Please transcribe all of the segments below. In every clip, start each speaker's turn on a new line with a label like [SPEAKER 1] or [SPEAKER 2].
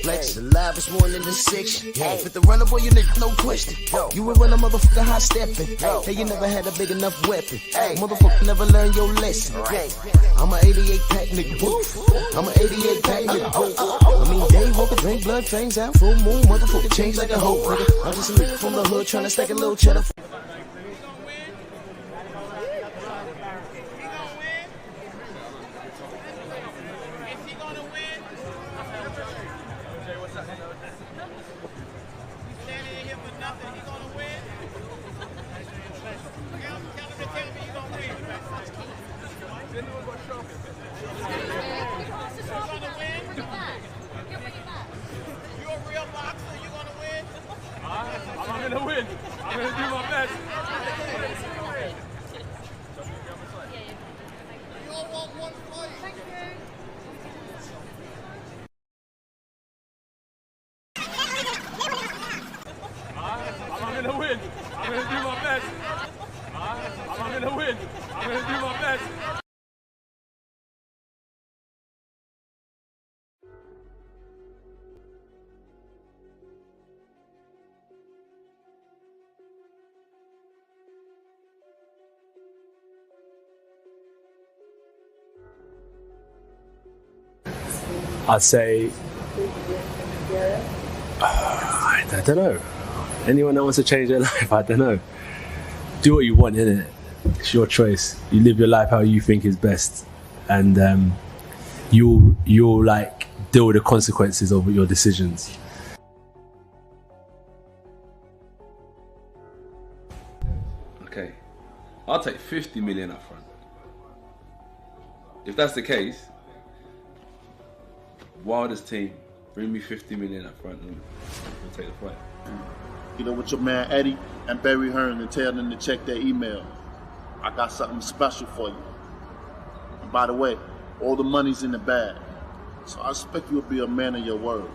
[SPEAKER 1] Flex, alive is more than the six. Fit the runner, boy, you nigga, no question. You will run a motherfucker high stepping. Hey, you never had a big enough weapon. Motherfucker never learned your lesson. I'm an 88 pack nigga, woof. I'm an 88 pack nigga, woof. I mean, day walker, drink blood, fangs out, full moon, motherfucker, change like a hoe, nigga. I'm just a nigga from the hood trying to stack a little cheddar.
[SPEAKER 2] I'm gonna win. I'm gonna do my best. You all want one fight? Thank you. I'm gonna win. I'm gonna do my best. I'm gonna win. I'm gonna do my best.
[SPEAKER 3] I'd say, I don't know. Anyone that wants to change their life, I don't know. Do what you want, innit? It's your choice. You live your life how you think is best, and you'll like deal with the consequences of your decisions.
[SPEAKER 4] Okay, I'll take 50 million up front. If that's the case, Wilder's team, bring me 50 million up front and we'll take the fight.
[SPEAKER 5] Get over with your man Eddie and Barry Hearn and tell them to check their email. I got something special for you. And by the way, all the money's in the bag. So I expect you'll be a man of your word.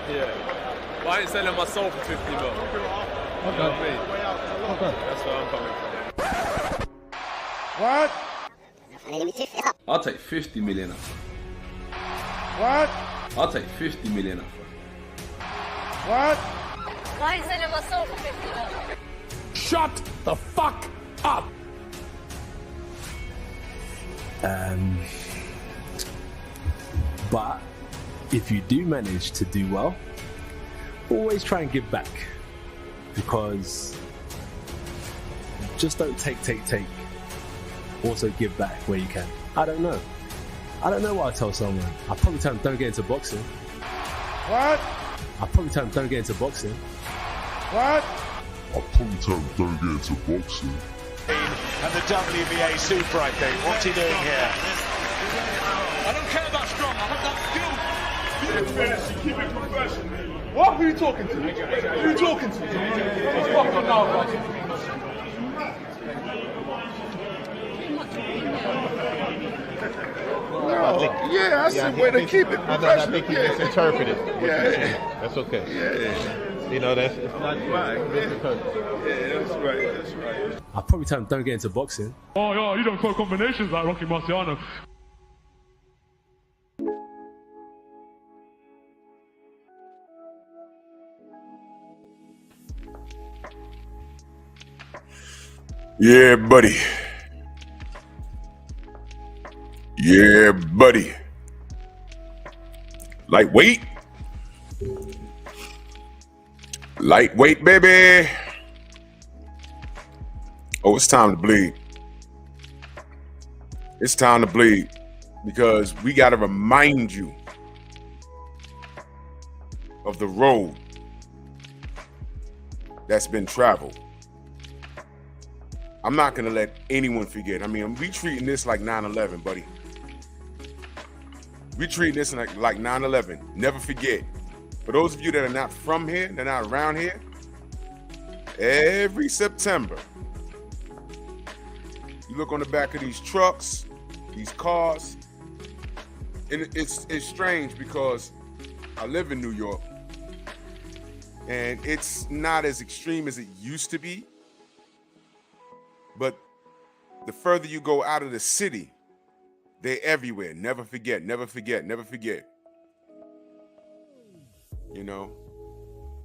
[SPEAKER 2] Yeah. Well, I ain't selling my soul for 50 mil. You know what I mean? That's where I'm coming from.
[SPEAKER 6] What?
[SPEAKER 4] I'll take 50 million up front.
[SPEAKER 6] What?
[SPEAKER 4] I'll take 50 million up front.
[SPEAKER 6] What?
[SPEAKER 7] Why is it my soul for 50 mil?
[SPEAKER 6] Shut the fuck up!
[SPEAKER 3] But if you do manage to do well, always try and give back, because just don't take. Also give back where you can. I don't know what I'd tell someone. I'd probably tell them don't get into boxing.
[SPEAKER 6] What?
[SPEAKER 3] I'd probably tell them don't get into boxing.
[SPEAKER 6] What?
[SPEAKER 8] I'll probably tell him don't get into boxing.
[SPEAKER 9] And the WBA Super, I think. What's he doing here?
[SPEAKER 2] I don't care about strong, I have that skill. Keep it professional. What? Who are you talking to? Who are you talking to? What's fucked up now, bro?
[SPEAKER 6] No. Yeah, that's the way to keep it professional.
[SPEAKER 10] I think he misinterpreted.
[SPEAKER 6] Yeah.
[SPEAKER 10] That's okay.
[SPEAKER 6] Yeah.
[SPEAKER 10] You know, it's not
[SPEAKER 6] right. Yeah, that's right. That's right.
[SPEAKER 3] I'd probably tell them don't get into boxing.
[SPEAKER 2] Oh, yeah, you don't throw combinations like Rocky Marciano.
[SPEAKER 8] Yeah, buddy. Yeah, buddy. Lightweight. Lightweight, baby. Oh, it's time to bleed. It's time to bleed, because we got to remind you of the road that's been traveled. I'm not gonna let anyone forget. I mean, we treating this like 9/11, buddy. We treating this like 9/11. Never forget. For those of you that are not from here, they're not around here, every September, you look on the back of these trucks, these cars, and it's strange because I live in New York, and it's not as extreme as it used to be. But the further you go out of the city, they're everywhere. Never forget, never forget, never forget. You know,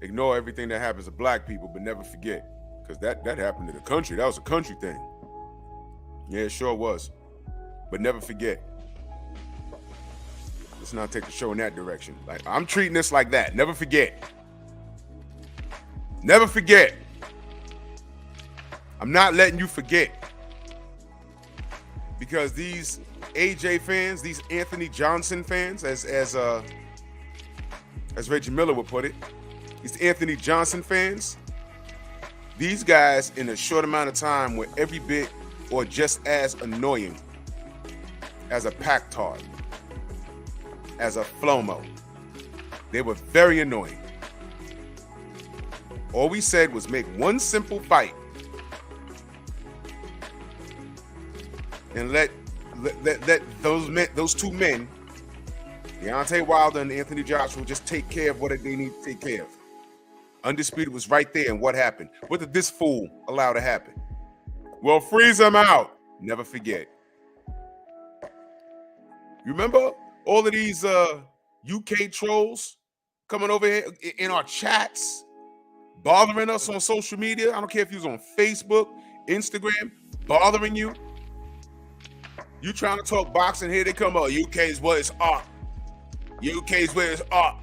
[SPEAKER 8] ignore everything that happens to black people, but never forget. Because that happened to the country. That was a country thing. Yeah, it sure was. But never forget. Let's not take the show in that direction. Like, I'm treating this like that. Never forget. Never forget. I'm not letting you forget. Because these AJ fans, these Anthony Johnson fans, as Reggie Miller would put it, these Anthony Johnson fans, these guys in a short amount of time were every bit or just as annoying as a Pactard, as a Flomo. They were very annoying. All we said was make one simple fight and let those two men, Deontay Wilder and Anthony Joshua, just take care of what they need to take care of. Undisputed was right there, and what happened? What did this fool allow to happen? Well, freeze them out. Never forget. You remember all of these UK trolls coming over here in our chats, bothering us on social media? I don't care if you was on Facebook, Instagram, bothering you. You trying to talk boxing, here they come up. UK's where it's up. UK's where it's up.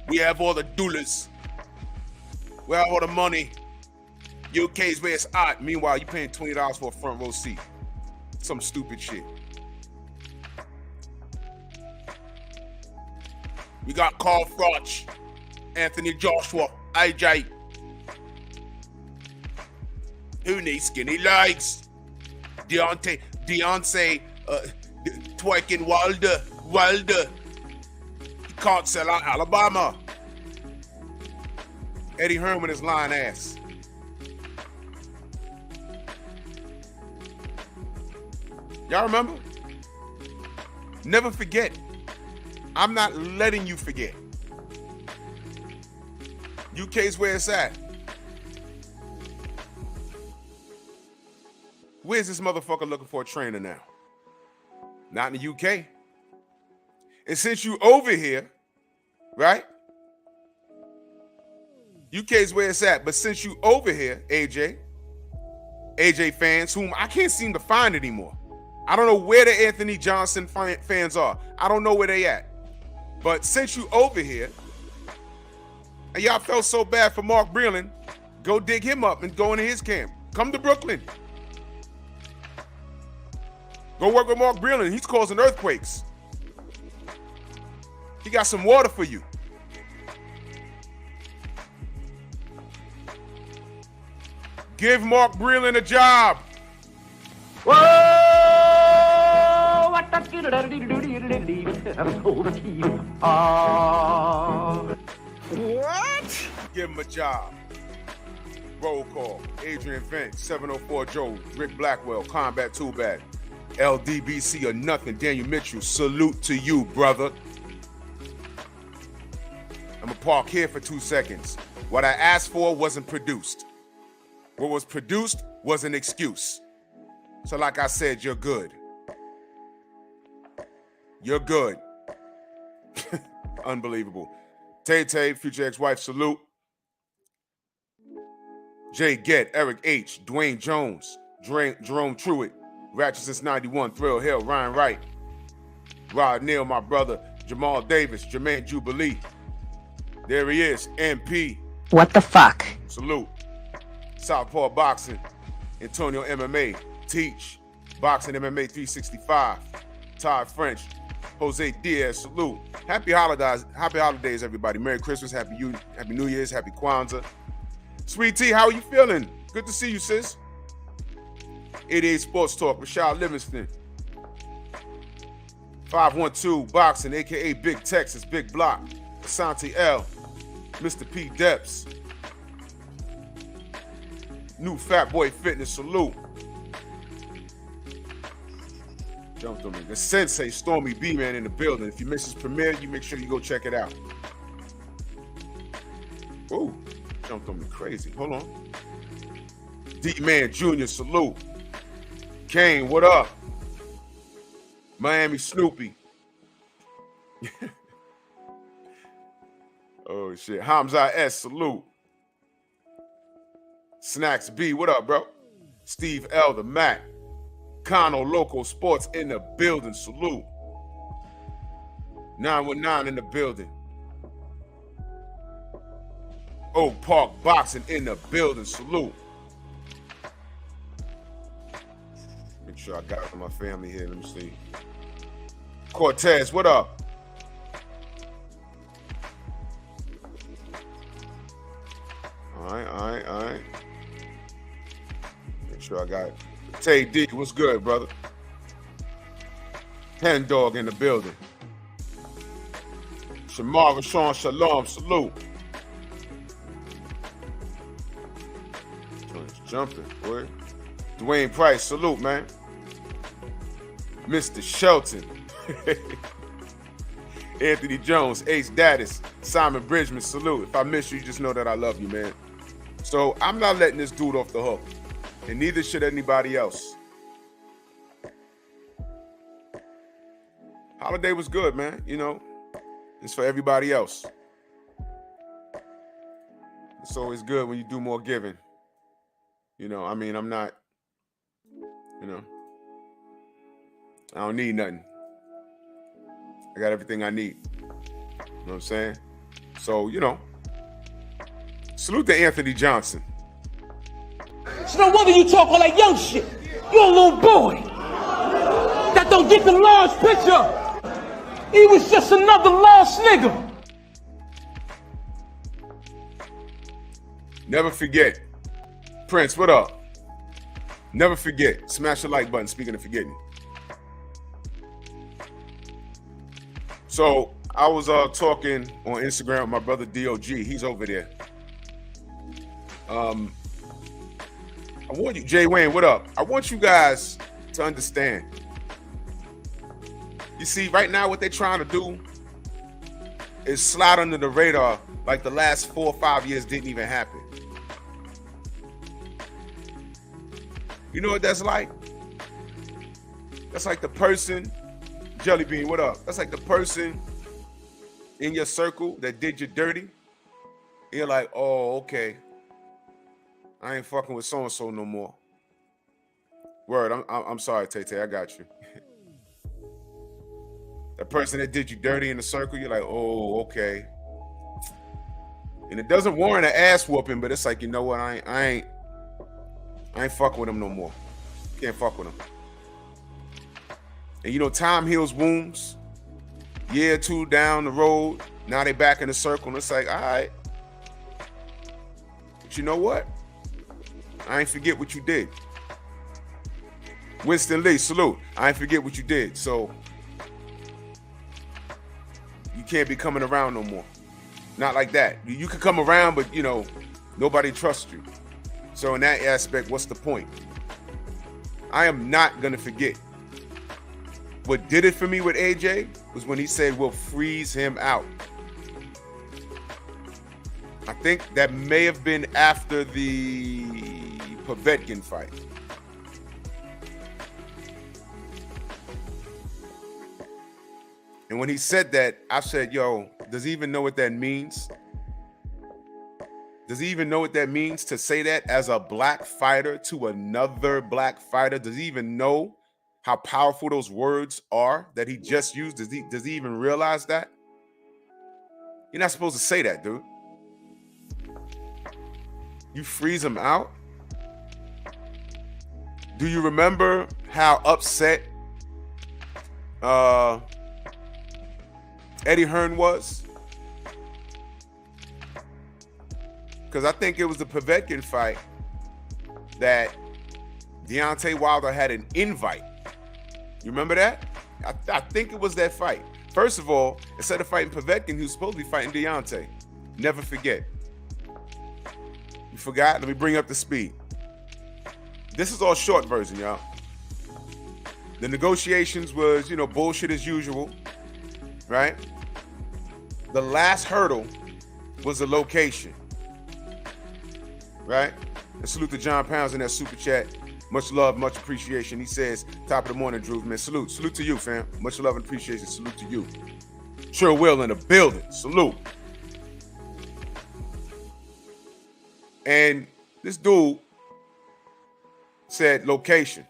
[SPEAKER 8] We have all the doulas. We have all the money. UK's where it's at. Meanwhile, you paying $20 for a front row seat. Some stupid shit. We got Carl Froch, Anthony Joshua, AJ. Who needs skinny legs? Deontay, twerking Wilder. He can't sell out Alabama. Eddie Hearn with his lying ass. Y'all remember? Never forget. I'm not letting you forget. UK's where it's at. Where's this motherfucker looking for a trainer now? Not in the UK. And since you over here, right? UK's where it's at. But since you over here, AJ fans, whom I can't seem to find anymore. I don't know where the Anthony Johnson fans are. I don't know where they at. But since you over here, and y'all felt so bad for Mark Breland, go dig him up and go into his camp. Come to Brooklyn. Go work with Mark Breland. He's causing earthquakes. He got some water for you. Give Mark Breland a job.
[SPEAKER 11] Whoa! What?
[SPEAKER 8] Give him a job. Roll call. Adrian Vent, 704 Joe, Rick Blackwell, Combat Too Bad, LDBC or nothing. Daniel Mitchell, salute to you, brother. I'm gonna park here for 2 seconds. What I asked for wasn't produced. What was produced was an excuse. So like I said, you're good. You're good. Unbelievable. Tay-Tay, future ex-wife, salute. Jay Gett, Eric H., Dwayne Jones, Jerome Truitt, Ratchet since 91, Thrill Hill, Ryan Wright, Rod Neal, my brother, Jamal Davis, Jermaine Jubilee. There he is, MP.
[SPEAKER 12] What the fuck?
[SPEAKER 8] Salute. Southpaw Boxing, Antonio MMA, Teach, Boxing MMA 365, Todd French, Jose Diaz, salute. Happy holidays, everybody. Merry Christmas, Happy New Year's, Happy Kwanzaa. Sweet Tea, how are you feeling? Good to see you, sis. 88 Sports Talk, Rashad Livingston. 512 Boxing, a.k.a. Big Texas, Big Block. Asante L. Mr. P. Depps. New Fat Boy Fitness, salute. Jumped on me. The Sensei, Stormy B-Man in the building. If you miss his premiere, you make sure you go check it out. Ooh, jumped on me crazy. Hold on. D-Man Jr., salute. Kane, what up? Miami Snoopy. Oh, shit. Hamza S., salute. Snacks B, what up, bro? Steve L., the Mac. Kano Local Sports in the building, salute. 919 in the building. Oak Park Boxing in the building, salute. Make sure I got my family here, let me see. Cortez, what up? All right. Make sure I got it. Tay D, what's good, brother? Hen Dog in the building. Shamar Rashawn Shalom, salute. Jumping, boy. Dwayne Price, salute, man. Mr. Shelton. Anthony Jones, Ace Daddis, Simon Bridgman, salute. If I miss you, just know that I love you, man. So I'm not letting this dude off the hook, and neither should anybody else. Holiday was good, man. You know, it's for everybody else. It's always good when you do more giving. You know, I mean, I'm not, you know, I don't need nothing. I got everything I need. You know what I'm saying? So, you know, salute to Anthony Johnson.
[SPEAKER 11] It's no wonder you talk all that young shit. You're a little boy that don't get the large picture. He was just another lost nigga.
[SPEAKER 8] Never forget. Prince, what up? Never forget. Smash the like button, speaking of forgetting. So I was talking on Instagram with my brother DOG. He's over there. I want you, Jay Wayne, what up? I want you guys to understand. You see, right now what they're trying to do is slide under the radar like the last 4 or 5 years didn't even happen. You know what that's like? That's like the person, Jelly Bean, what up? That's like the person in your circle that did you dirty. And you're like, oh, okay. I ain't fucking with so-and-so no more. Word, I'm sorry, Tay-Tay, I got you. The person that did you dirty in the circle, you're like, oh, okay. And it doesn't warrant an ass whooping, but it's like, you know what? I ain't fucking with him no more. Can't fuck with him. And you know, time heals wounds. Year or two down the road, now they back in the circle, and it's like, all right. But you know what? I ain't forget what you did. Winston Lee, salute. I ain't forget what you did. So you can't be coming around no more. Not like that. You can come around, but you know, nobody trusts you. So in that aspect, what's the point? I am not gonna forget. What did it for me with AJ was when he said we'll freeze him out. I think that may have been after the Povetkin fight. And when he said that, I said, yo, does he even know what that means? Does he even know what that means to say that as a black fighter to another black fighter? Does he even know how powerful those words are that he just used? Does he even realize that? You're not supposed to say that, dude. You freeze him out? Do you remember how upset Eddie Hearn was? Because I think it was the Povetkin fight that Deontay Wilder had an invite. You remember that? I think it was that fight. First of all, instead of fighting Povetkin, he was supposed to be fighting Deontay. Never forget. You forgot? Let me bring up the speed. This is all short version, y'all. The negotiations was, bullshit as usual, right? The last hurdle was the location, right? And salute to John Pounds in that super chat. Much love, much appreciation. He says, top of the morning, Drew, man. Salute. Salute to you, fam. Much love and appreciation. Salute to you. Sure will in the building. Salute. And this dude said location.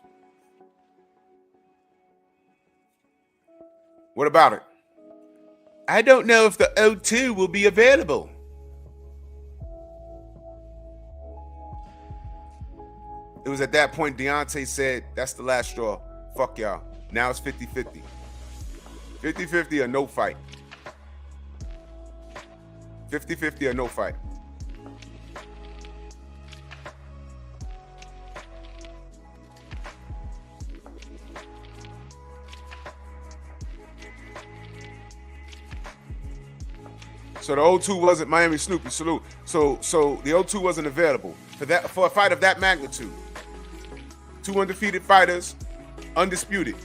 [SPEAKER 8] What about it? I don't know if the O2 will be available. It was at that point Deontay said, that's the last straw. Fuck y'all. Now it's 50-50. 50-50 or no fight. 50-50 or no fight. So the O2 wasn't Miami Snoopy. Salute. So the O2 wasn't available for a fight of that magnitude. 2 undefeated fighters, undisputed.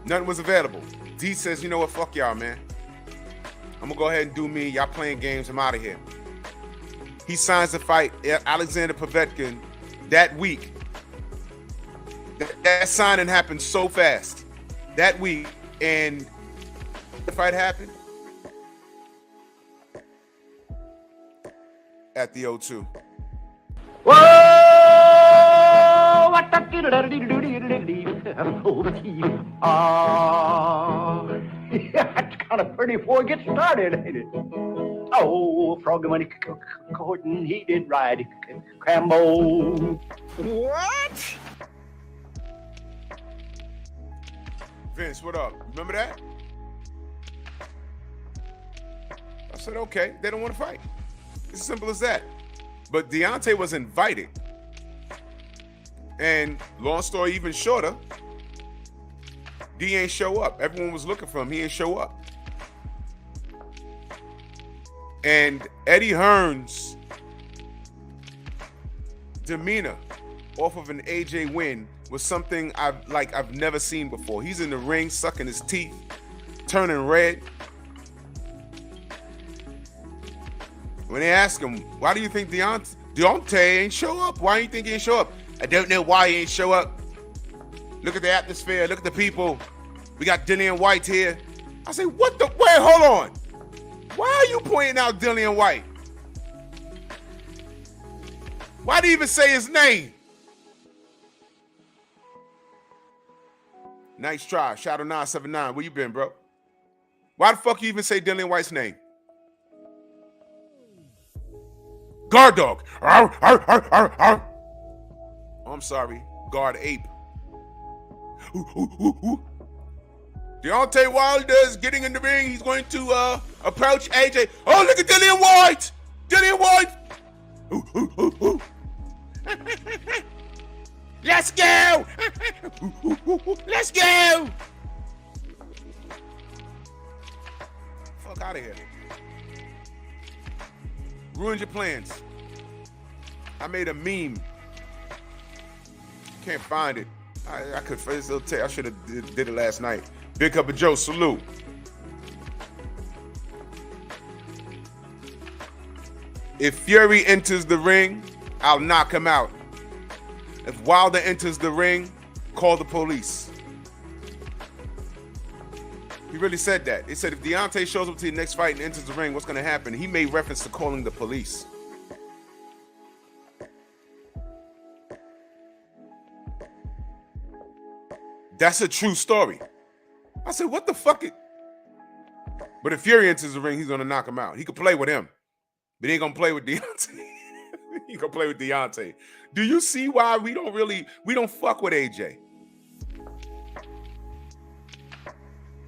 [SPEAKER 8] Nothing was available. D says, you know what? Fuck y'all, man. I'm gonna go ahead and do me. Y'all playing games. I'm out of here. He signs the fight. Alexander Povetkin that week. That signing happened so fast that week, and the fight happened at the O2.
[SPEAKER 11] Whoa! What the it's kind of pretty before it gets started, ain't it? Oh, Froggy Money Gordon, he did ride Crambo. What?
[SPEAKER 8] Vince, what up? Remember that? I said, okay, they don't want to fight. It's as simple as that. But Deontay was invited. And long story even shorter, D ain't show up. Everyone was looking for him. He ain't show up. And Eddie Hearn's demeanor off of an AJ win was something I've never seen before. He's in the ring, sucking his teeth, turning red. When they ask him, why do you think Deontay ain't show up? Why do you think he ain't show up? I don't know why he ain't show up. Look at the atmosphere. Look at the people. We got Dillian White here. I say, what the? Wait, hold on. Why are you pointing out Dillian White? Why do you even say his name? Nice try. Shadow 979. Where you been, bro? Why the fuck you even say Dillian White's name? Guard dog. Arr, arr, arr, arr, arr. Oh, I'm sorry. Guard ape. Deontay Wilder's getting in the ring. He's going to approach AJ. Oh, look at Dillian White. Dillian White. Let's go. Let's go. Fuck out of here. Ruined your plans. I made a meme. Can't find it. I could. I should have did it last night. Big Cup of Joe, salute. If Fury enters the ring, I'll knock him out. If Wilder enters the ring, call the police. He really said that. He said if Deontay shows up to the next fight and enters the ring, what's going to happen? He made reference to calling the police. That's a true story. I said, what the fuck? But if Fury enters the ring, he's going to knock him out. He could play with him, but he ain't going to play with Deontay. He going to play with Deontay. Do you see why we don't fuck with AJ?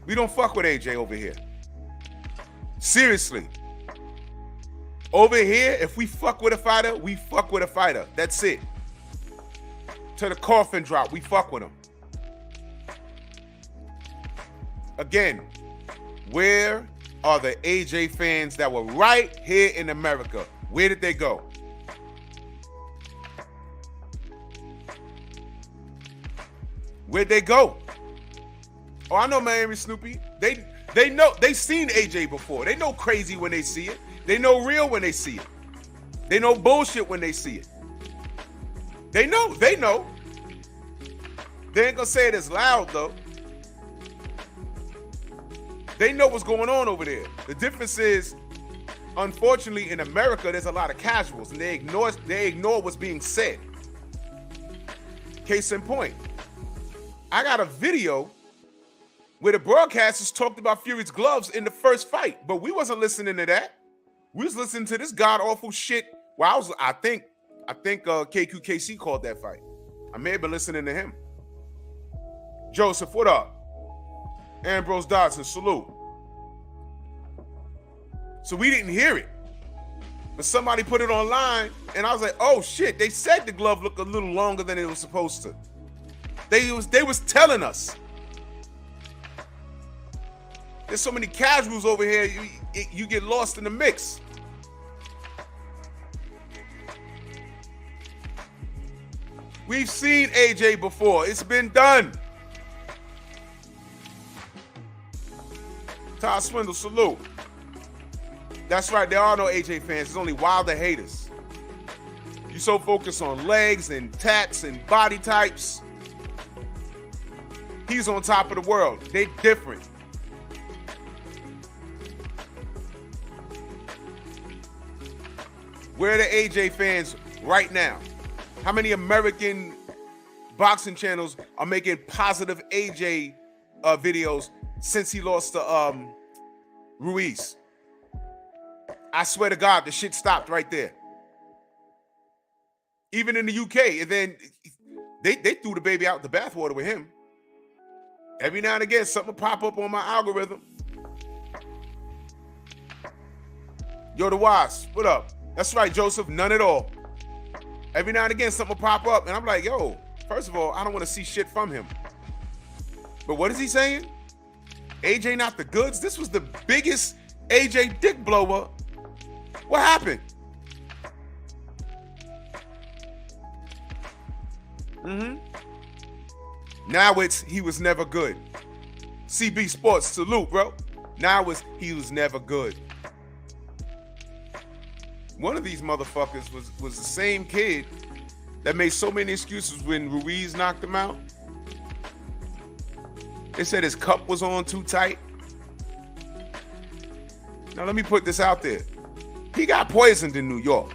[SPEAKER 8] We don't fuck with AJ over here. Seriously. Over here, if we fuck with a fighter, we fuck with a fighter. That's it. To the coffin drop, we fuck with him. Again, where are the AJ fans that were right here in America? Where did they go? Where'd they go? Oh, I know Miami Snoopy. They know, they seen AJ before. They know crazy when they see it. They know real when they see it. They know bullshit when they see it. They know. They ain't gonna say it as loud though. They know what's going on over there. The difference is, unfortunately, in America, there's a lot of casuals, and they ignore what's being said. Case in point, I got a video where the broadcasters talked about Fury's gloves in the first fight, but we wasn't listening to that. We was listening to this god awful shit. Well, I think KQKC called that fight. I may have been listening to him. Joseph, what up? Ambrose Dodson, salute. So we didn't hear it, but somebody put it online, and I was like, "Oh shit!" They said the glove looked a little longer than it was supposed to. They was telling us. There's so many casuals over here, you get lost in the mix. We've seen AJ before. It's been done. Todd Swindle, salute. That's right, there are no AJ fans. There's only Wilder haters. You so focused on legs and tats and body types. He's on top of the world. They different. Where are the AJ fans right now? How many American boxing channels are making positive AJ videos since he lost to Ruiz? I swear to God, the shit stopped right there. Even in the UK, and then they threw the baby out the bathwater with him. Every now and again, something will pop up on my algorithm. Yo, the Wasp, what up? That's right, Joseph, none at all. Every now and again, something will pop up, and I'm like, yo, first of all, I don't want to see shit from him. But what is he saying? AJ not the goods? This was the biggest AJ dick blower. What happened? Now it's he was never good. CB Sports, salute, bro. Now it's he was never good. One of these motherfuckers was the same kid that made so many excuses when Ruiz knocked him out. They said his cup was on too tight. Now let me put this out there. He got poisoned in New York.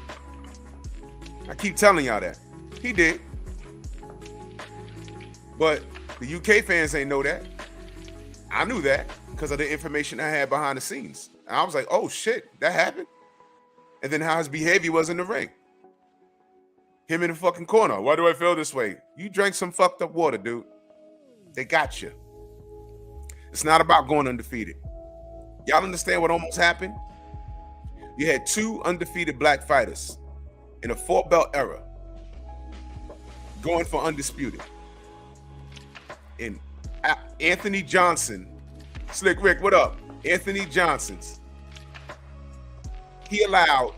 [SPEAKER 8] I keep telling y'all that. He did. But the UK fans ain't know that. I knew that because of the information I had behind the scenes. And I was like, oh shit, that happened? And then how his behavior was in the ring. Him in the fucking corner. Why do I feel this way? You drank some fucked up water, dude. They got you. It's not about going undefeated. Y'all understand what almost happened? You had two undefeated black fighters in a 4-belt era going for undisputed. And Anthony Johnson, Slick Rick, what up? Anthony Johnson's. He allowed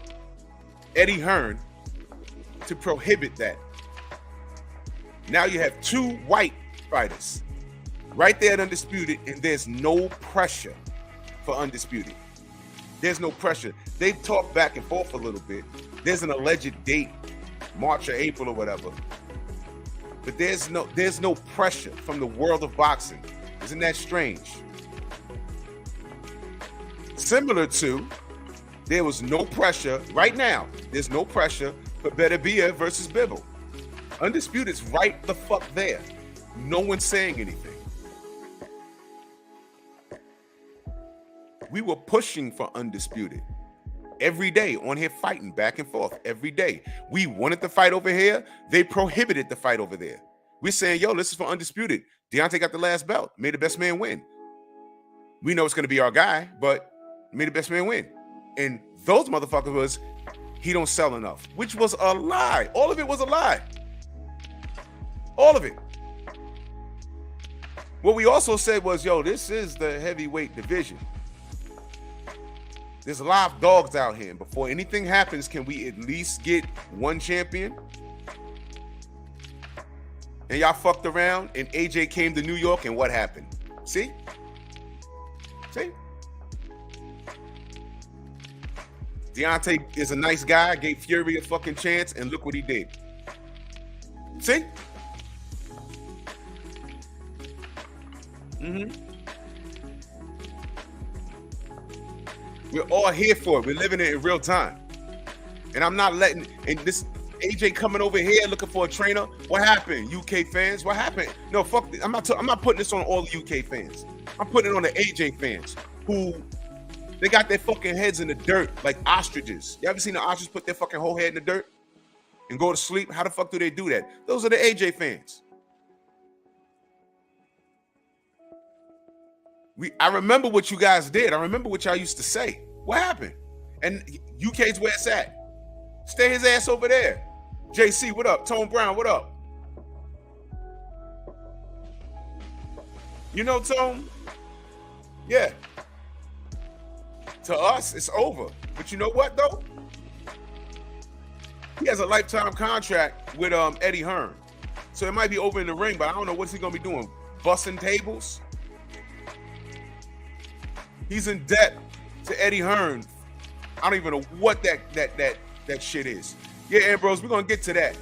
[SPEAKER 8] Eddie Hearn to prohibit that. Now you have two white fighters right there at Undisputed, and there's no pressure for Undisputed. There's no pressure. They've talked back and forth a little bit. There's an alleged date, March or April or whatever. But there's no pressure from the world of boxing. Isn't that strange? Similar to, there was no pressure right now. There's no pressure for Beterbiev versus Bivol. Undisputed's right the fuck there. No one's saying anything. We were pushing for Undisputed every day on here, fighting back and forth every day. We wanted the fight over here. They prohibited the fight over there. We're saying, yo, this is for Undisputed. Deontay got the last belt. May the best man win. We know it's going to be our guy, but may the best man win. And those motherfuckers was he don't sell enough, which was a lie. All of it was a lie. All of it. What we also said was, yo, this is the heavyweight division. There's a lot of dogs out here. Before anything happens, can we at least get one champion? And y'all fucked around, and AJ came to New York, and what happened? See? See? Deontay is a nice guy, gave Fury a fucking chance, and look what he did. See? We're all here for it. We're living it in real time. And I'm not letting, and this AJ coming over here looking for a trainer. What happened, UK fans? What happened? No, fuck this. I'm not putting this on all the UK fans. I'm putting it on the AJ fans who they got their fucking heads in the dirt like ostriches. You ever seen the ostrich put their fucking whole head in the dirt and go to sleep? How the fuck do they do that? Those are the AJ fans. I remember what you guys did. I remember what y'all used to say. What happened? And UK's where it's at. Stay his ass over there. JC, what up? Tone Brown, what up? You know, Tone? Yeah. To us, it's over. But you know what, though? He has a lifetime contract with Eddie Hearn. So it might be over in the ring, but I don't know what's he going to be doing. Busting tables? He's in debt to Eddie Hearn. I don't even know what that shit is. Yeah, Ambrose, we're gonna get to that.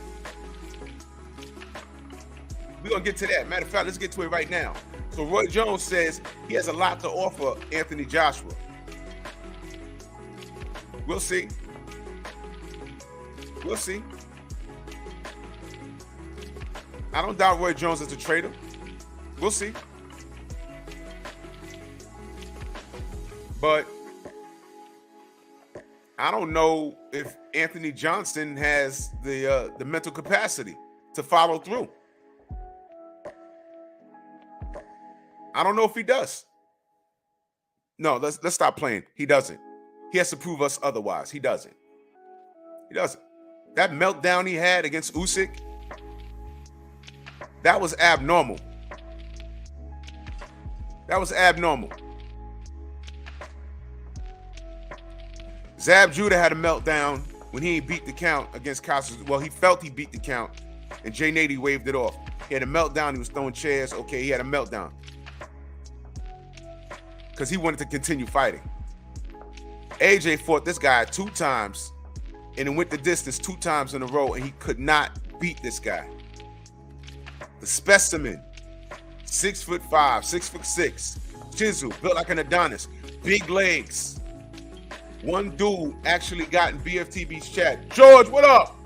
[SPEAKER 8] We're gonna get to that. Matter of fact, let's get to it right now. So Roy Jones says he has a lot to offer Anthony Joshua. We'll see. We'll see. I don't doubt Roy Jones as a trader. We'll see. But I don't know if Anthony Johnson has the mental capacity to follow through. I don't know if he does. No, let's stop playing. He doesn't. He has to prove us otherwise. He doesn't. He doesn't. That meltdown he had against Usyk, that was abnormal. That was abnormal. Zab Judah had a meltdown when he beat the count against Costas. Well, he felt he beat the count, and Jay Nady waved it off. He had a meltdown. He was throwing chairs. Okay, he had a meltdown because he wanted to continue fighting. AJ fought this guy 2 times and then went the distance 2 times in a row, and he could not beat this guy. The specimen, 6'5", 6'6", chisel, built like an Adonis, big legs. One dude actually got in BFTB's chat. George, what up?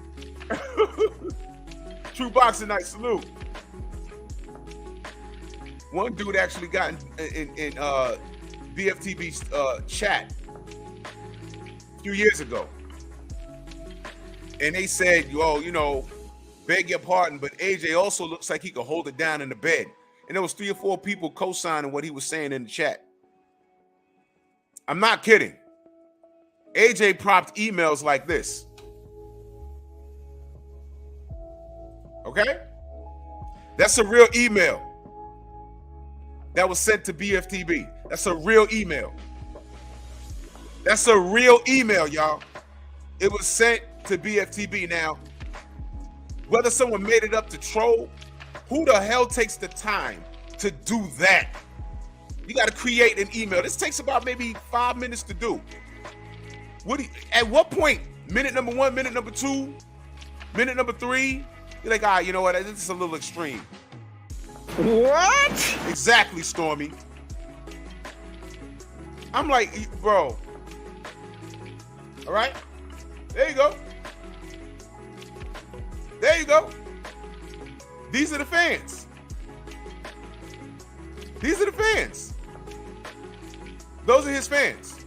[SPEAKER 8] True Boxing Night, salute. One dude actually got in BFTB's chat a few years ago. And they said, oh, you know, beg your pardon, but AJ also looks like he could hold it down in the bed. And there was 3 or 4 people co-signing what he was saying in the chat. I'm not kidding. AJ propped emails like this. Okay? That's a real email that was sent to BFTB. That's a real email. That's a real email, y'all. It was sent to BFTB. Now, whether someone made it up to troll, who the hell takes the time to do that? You got to create an email. This takes about maybe 5 minutes to do. At what point, minute number 1, minute number 2, minute number 3, you're like, all right, you know what, this is a little extreme. What? Exactly, Stormy. I'm like, bro. All right? There you go. There you go. These are the fans. These are the fans. Those are his fans.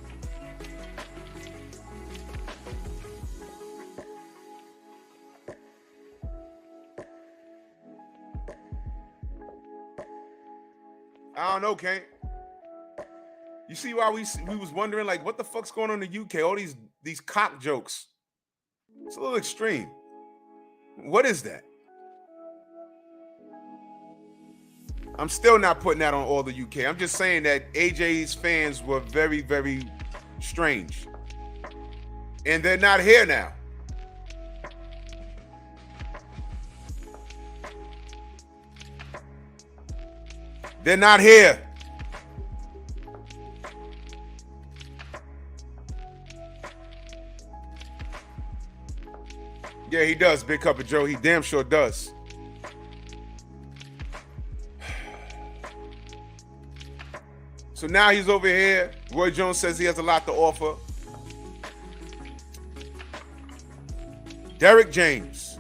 [SPEAKER 8] I don't know, Kane. You see why we was wondering, like, what the fuck's going on in the UK? All these these cock jokes. It's a little extreme. What is that? I'm still not putting that on all the UK. I'm just saying that AJ's fans were very, very strange. And they're not here now. They're not here. Yeah, he does, Big Cup of Joe. He damn sure does. So now he's over here. Roy Jones says he has a lot to offer. Derrick James.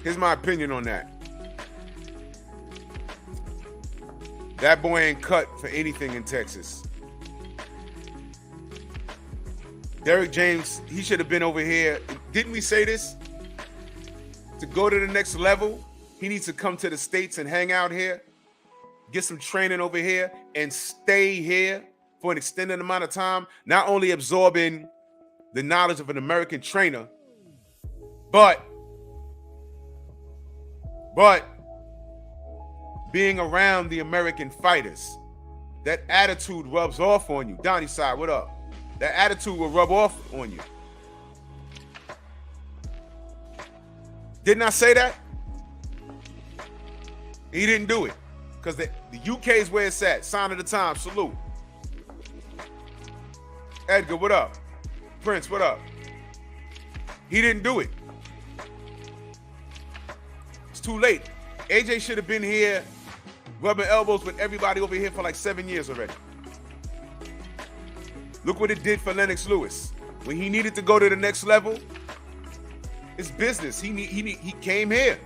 [SPEAKER 8] Here's my opinion on that. That boy ain't cut for anything in Texas. Derrick James, he should have been over here. Didn't we say this? To go to the next level, he needs to come to the States and hang out here, get some training over here, and stay here for an extended amount of time, not only absorbing the knowledge of an American trainer, but being around the American fighters. That attitude rubs off on you. Donnie Side, what up? That attitude will rub off on you. Didn't I say that? He didn't do it. Because the UK is where it's at. Sign of the time. Salute. Edgar, what up? Prince, what up? He didn't do it. It's too late. AJ should have been here rubbing elbows with everybody over here for like 7 years already. Look what it did for Lennox Lewis. When he needed to go to the next level, it's business. He came here.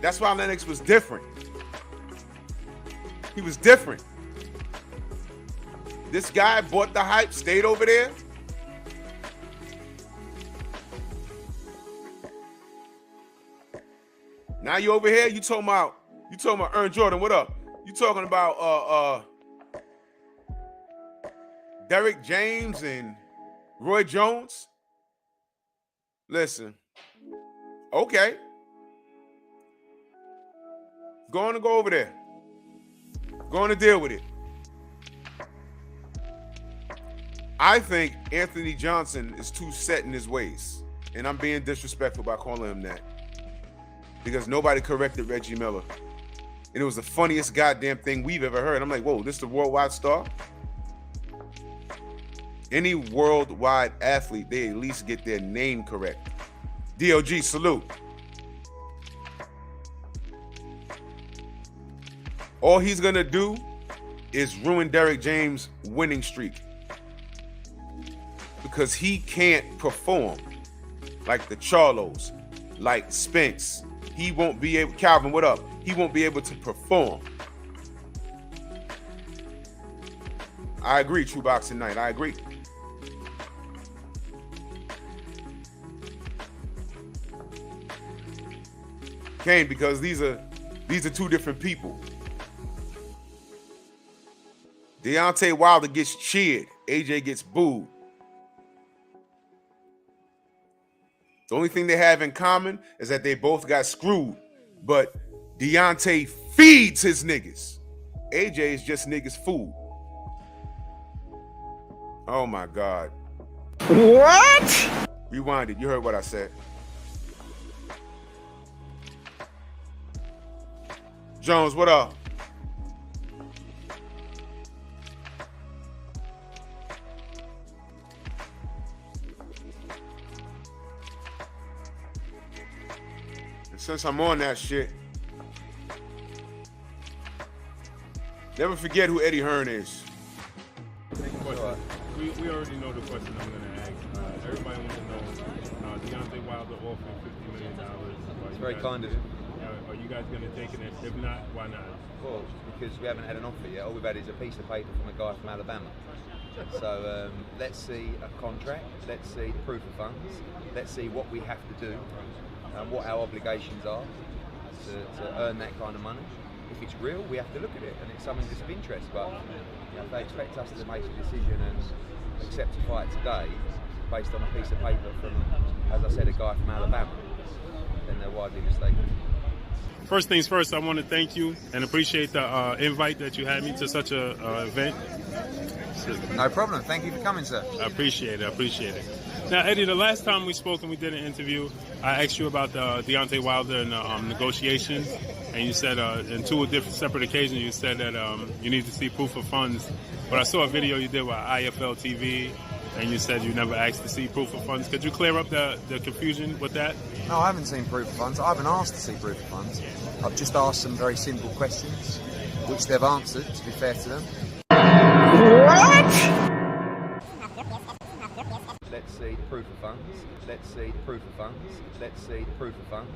[SPEAKER 8] That's why Lennox was different. He was different. This guy bought the hype, stayed over there. Now you over here, you talking about Ern Jordan, what up? You talking about Derrick James and Roy Jones? Listen. Okay. Go over there. Go on to deal with it. I think Anthony Johnson is too set in his ways. And I'm being disrespectful by calling him that. Because nobody corrected Reggie Miller. And it was the funniest goddamn thing we've ever heard. I'm like, whoa, this is the worldwide star? Any worldwide athlete, they at least get their name correct. DOG, salute. All he's going to do is ruin Derrick James' winning streak. Because he can't perform like the Charlos, like Spence. He won't be able, Calvin, what up? He won't be able to perform. I agree, True Boxing Night. I agree. Kane, because these are two different people. Deontay Wilder gets cheered. AJ gets booed. The only thing they have in common is that they both got screwed. But Deontay feeds his niggas. AJ is just niggas' food. Oh my God. What? Rewind it. You heard what I said. Jones, what up? And since I'm on that shit, never forget who Eddie Hearn is.
[SPEAKER 10] We already know the question I'm going to ask. Everybody wants to know, Deontay Wilder offering $50 million.
[SPEAKER 12] It's very kind of him.
[SPEAKER 10] Are you guys going to take it? If not, why not?
[SPEAKER 12] Well, because we haven't had an offer yet. All we've had is a piece of paper from a guy from Alabama. So let's see a contract. Let's see the proof of funds. Let's see what we have to do and what our obligations are to earn that kind of money. if it's real, we have to look at it, and it's something that's of interest. But you know, if they expect us to make a decision and accept a fight today based on a piece of paper from, as I said, a guy from Alabama, then they're widely mistaken.
[SPEAKER 10] First things first, I want to thank you and appreciate the invite that you had me to such a event.
[SPEAKER 12] No problem. Thank you for coming, sir.
[SPEAKER 10] I appreciate it. Now, Eddie, the last time we spoke and we did an interview, I asked you about the Deontay Wilder and the negotiations, and you said in two different separate occasions you said that you need to see proof of funds. But I saw a video you did with IFL TV, and you said you never asked to see proof of funds. Could you clear up the confusion with that?
[SPEAKER 12] No, I haven't seen proof of funds. I haven't asked to see proof of funds. I've just asked some very simple questions, which they've answered, to be fair to them.
[SPEAKER 11] What?
[SPEAKER 12] Let's see proof of funds. Let's see proof of funds. Let's see proof of funds.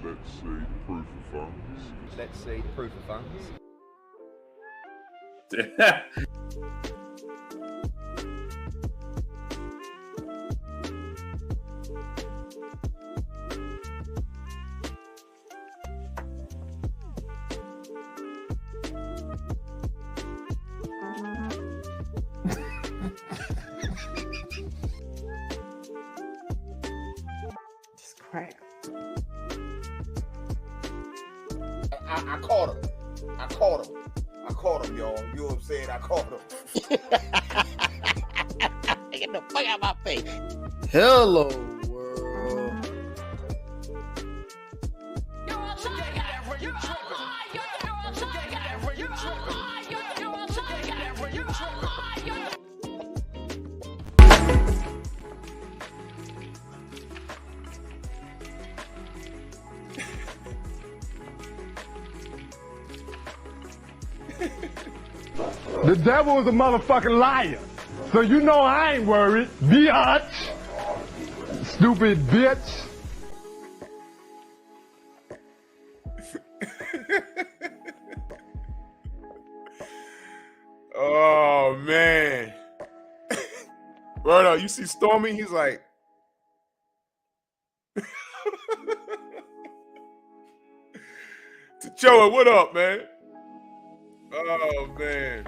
[SPEAKER 13] Let's see proof of funds.
[SPEAKER 12] Let's see proof of funds.
[SPEAKER 11] Right.
[SPEAKER 5] I caught him. I caught him, y'all. You know what I'm saying? I caught him.
[SPEAKER 11] Get the fuck out of my face. Hello, world.
[SPEAKER 2] The devil is a motherfucking liar. So you know I ain't worried. Biatch. Stupid bitch.
[SPEAKER 8] Oh, man. Bro, you see Stormy? He's like... T'Challa, what up, man? Oh, man.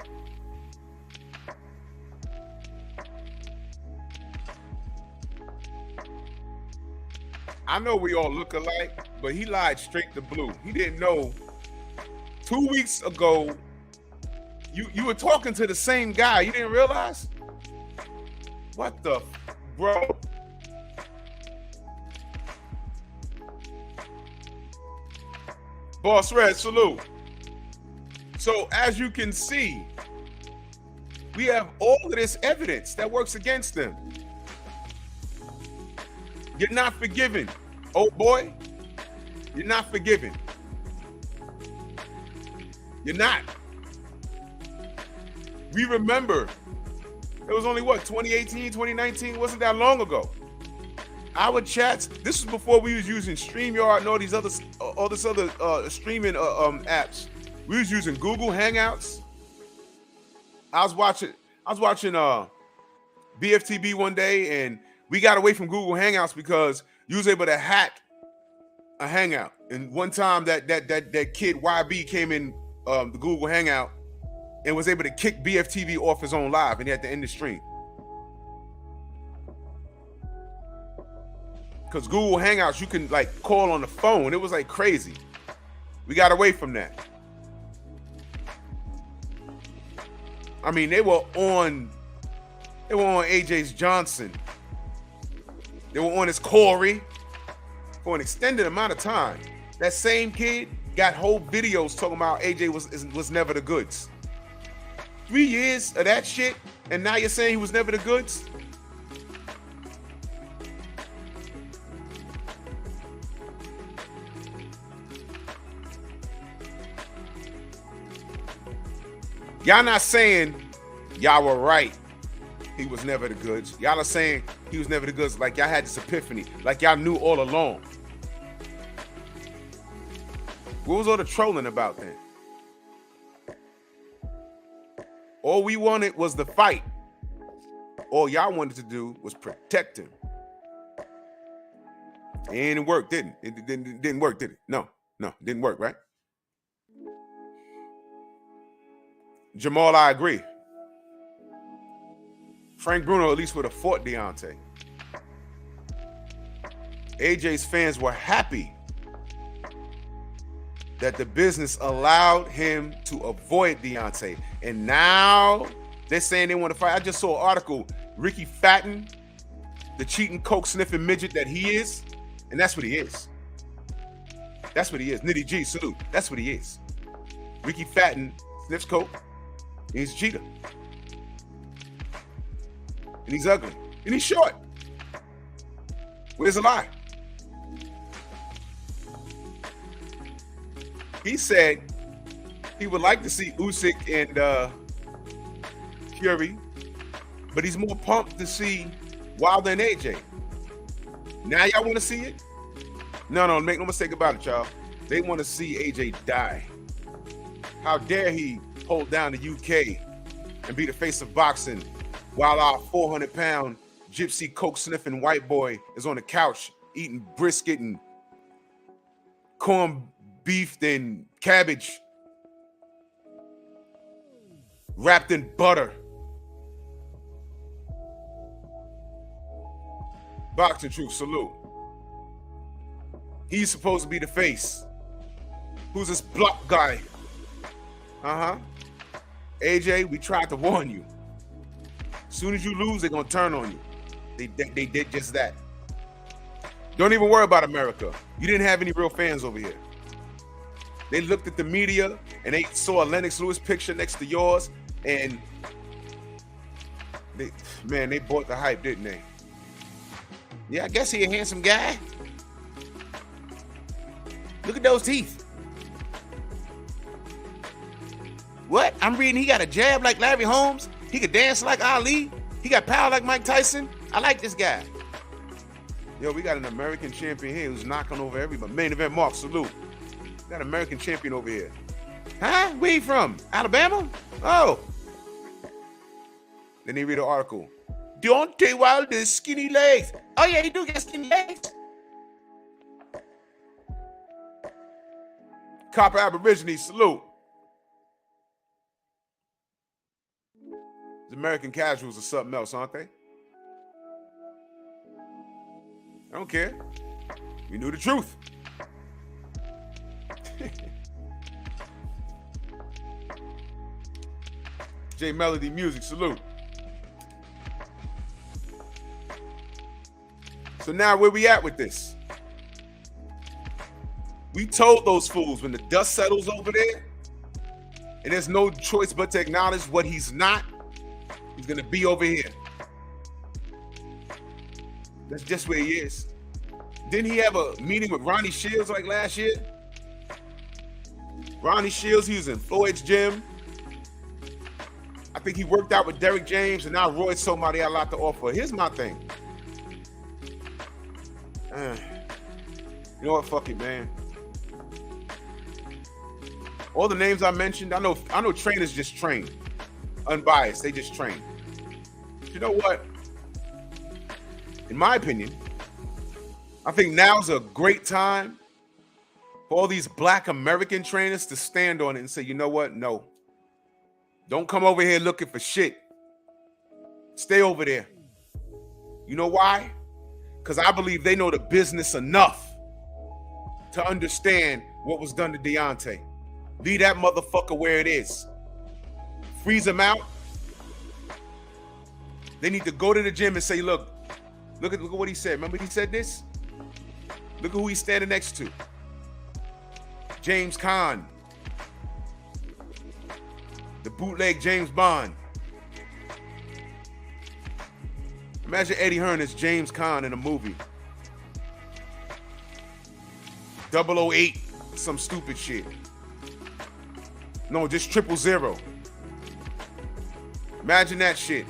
[SPEAKER 8] I know we all look alike, but he lied straight to blue. He didn't know 2 weeks ago you were talking to the same guy. You didn't realize? What the bro? Boss Red, salute. So as you can see, we have all of this evidence that works against them. You're not forgiven, old boy. You're not forgiven. You're not. We remember, it was only what, 2018, 2019? Wasn't that long ago. Our chats, this was before we was using StreamYard and all this other streaming apps. We was using Google Hangouts. I was watching BFTB one day, and we got away from Google Hangouts because you was able to hack a Hangout. And one time that kid YB came in the Google Hangout and was able to kick BFTV off his own live, and he had to end the stream. Because Google Hangouts, you can like call on the phone. It was like crazy. We got away from that. I mean, they were on AJ's Johnson. They were on his Corey for an extended amount of time. That same kid got whole videos talking about AJ was never the goods. 3 years of that shit, and now you're saying he was never the goods? Y'all not saying y'all were right. He was never the goods. Y'all are saying he was never the goods like y'all had this epiphany, like y'all knew all along. What was all the trolling about then? All we wanted was the fight. All y'all wanted to do was protect him. And it worked, didn't it? It didn't work, did it? No, it didn't work, right? Jamal, I agree. Frank Bruno at least would have fought Deontay. AJ's fans were happy that the business allowed him to avoid Deontay. And now they're saying they want to fight. I just saw an article, Ricky Fatton, the cheating, coke-sniffing midget that he is, and that's what he is. That's what he is. Nitty G, salute. That's what he is. Ricky Fatton sniffs coke, and he's a cheater. And he's ugly. And he's short. Where's the lie? He said he would like to see Usyk and Fury, but he's more pumped to see Wilder and AJ. Now y'all want to see it? No, make no mistake about it, y'all. They want to see AJ die. How dare he hold down the UK and be the face of boxing while our 400-pound gypsy coke-sniffing white boy is on the couch eating brisket and corned beef and cabbage wrapped in butter. Boxing Truth, salute. He's supposed to be the face. Who's this block guy? AJ, we tried to warn you. As soon as you lose, they're gonna turn on you. They did just that. Don't even worry about America. You didn't have any real fans over here. They looked at the media and they saw a Lennox Lewis picture next to yours, and they bought the hype, didn't they? Yeah, I guess he a handsome guy. Look at those teeth. What? I'm reading he got a jab like Larry Holmes. He could dance like Ali. He got power like Mike Tyson. I like this guy. Yo, we got an American champion here who's knocking over everybody. Main event, Mark, salute. We got an American champion over here. Huh? Where you from? Alabama? Oh. Then they read an article. Deontay Wilder's skinny legs. Oh yeah, he do get skinny legs. Copper Aborigine, salute. The American casuals are something else, aren't they? I don't care. We knew the truth. J Melody Music, salute. So now where we at with this? We told those fools when the dust settles over there and there's no choice but to acknowledge what he's not, he's gonna be over here. That's just where he is. Didn't he have a meeting with Ronnie Shields like last year? Ronnie Shields, he was in Floyd's gym. I think he worked out with Derrick James, and now Roy's somebody had a lot to offer. Here's my thing. You know what? Fuck it, man. All the names I mentioned, I know trainers just train. Unbiased, they just train. But you know what? In my opinion, I think now's a great time for all these black American trainers to stand on it and say, you know what? No. Don't come over here looking for shit. Stay over there. You know why? Because I believe they know the business enough to understand what was done to Deontay. Leave that motherfucker where it is. Freeze him out. They need to go to the gym and say, look at what he said. Remember he said this? Look at who he's standing next to. James Caan. The bootleg James Bond. Imagine Eddie Hearn as James Caan in a movie. 008, some stupid shit. No, just 000. Imagine that shit.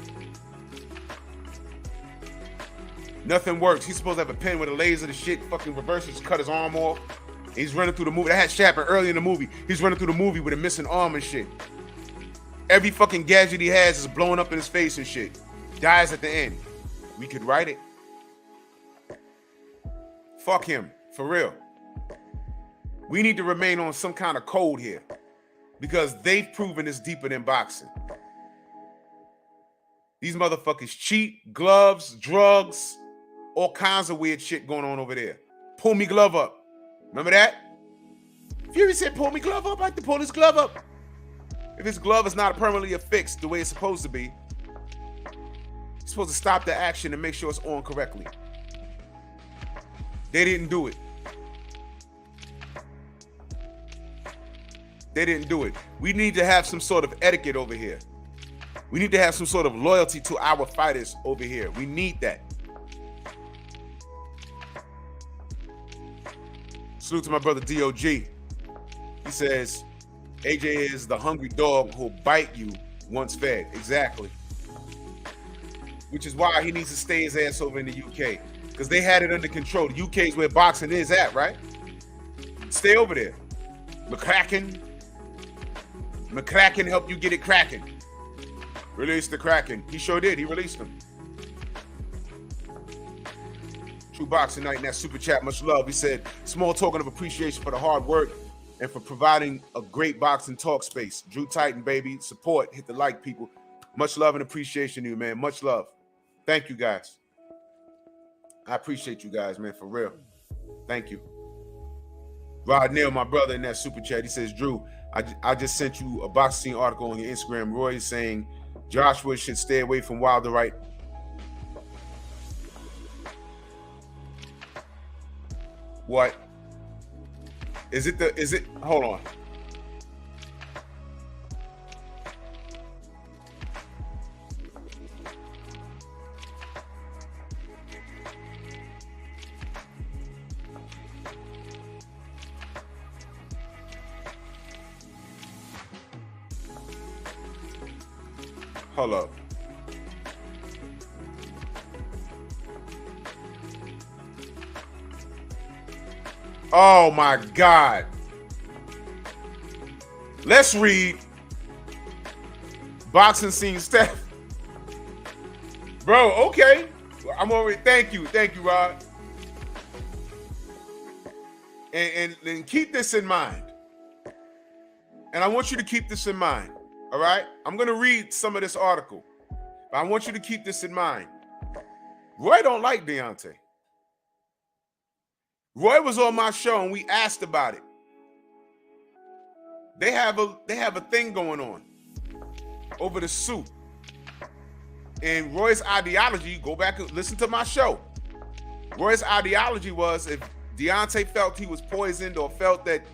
[SPEAKER 8] Nothing works. He's supposed to have a pen with a laser. The shit fucking reverses, cut his arm off. He's running through the movie. That shit happened early in the movie. He's running through the movie with a missing arm and shit. Every fucking gadget he has is blowing up in his face and shit. Dies at the end. We could write it. Fuck him. For real. We need to remain on some kind of code here. because they've proven it's deeper than boxing. These motherfuckers cheat, gloves, drugs, all kinds of weird shit going on over there. Pull me glove up. Remember that? Fury said, pull me glove up. I like to pull his glove up. If his glove is not permanently affixed the way it's supposed to be, you're supposed to stop the action and make sure it's on correctly. They didn't do it. They didn't do it. We need to have some sort of etiquette over here. We need to have some sort of loyalty to our fighters over here. We need that. Salute to my brother DOG. He says, AJ is the hungry dog who'll bite you once fed. Exactly. Which is why he needs to stay his ass over in the UK. Because they had it under control. The UK is where boxing is at, right? Stay over there. McCracken helped you get it cracking. Release the Kraken. He sure did. He released him. True Boxing Night in that super chat. Much love. He said, small token of appreciation for the hard work and for providing a great boxing talk space. Drew Titan, baby. Support. Hit the like, people. Much love and appreciation to you, man. Much love. Thank you, guys. I appreciate you guys, man, for real. Thank you. Rod Neal, my brother, in that super chat, he says, Drew, I just sent you a boxing article on your Instagram. Roy is saying Joshua should stay away from Wilder, right? What? Is it, hold on. Hold up. Oh my God. Let's read boxing scene Steph. Bro, okay. I'm already, thank you, Rod. And keep this in mind. And I want you to keep this in mind. All right, I'm gonna read some of this article, but I want you to keep this in mind. Roy don't like Deontay. Roy was on my show and we asked about it. They have a thing going on over the suit. And Roy's ideology, go back and listen to my show. Roy's ideology was if Deontay felt he was poisoned or felt that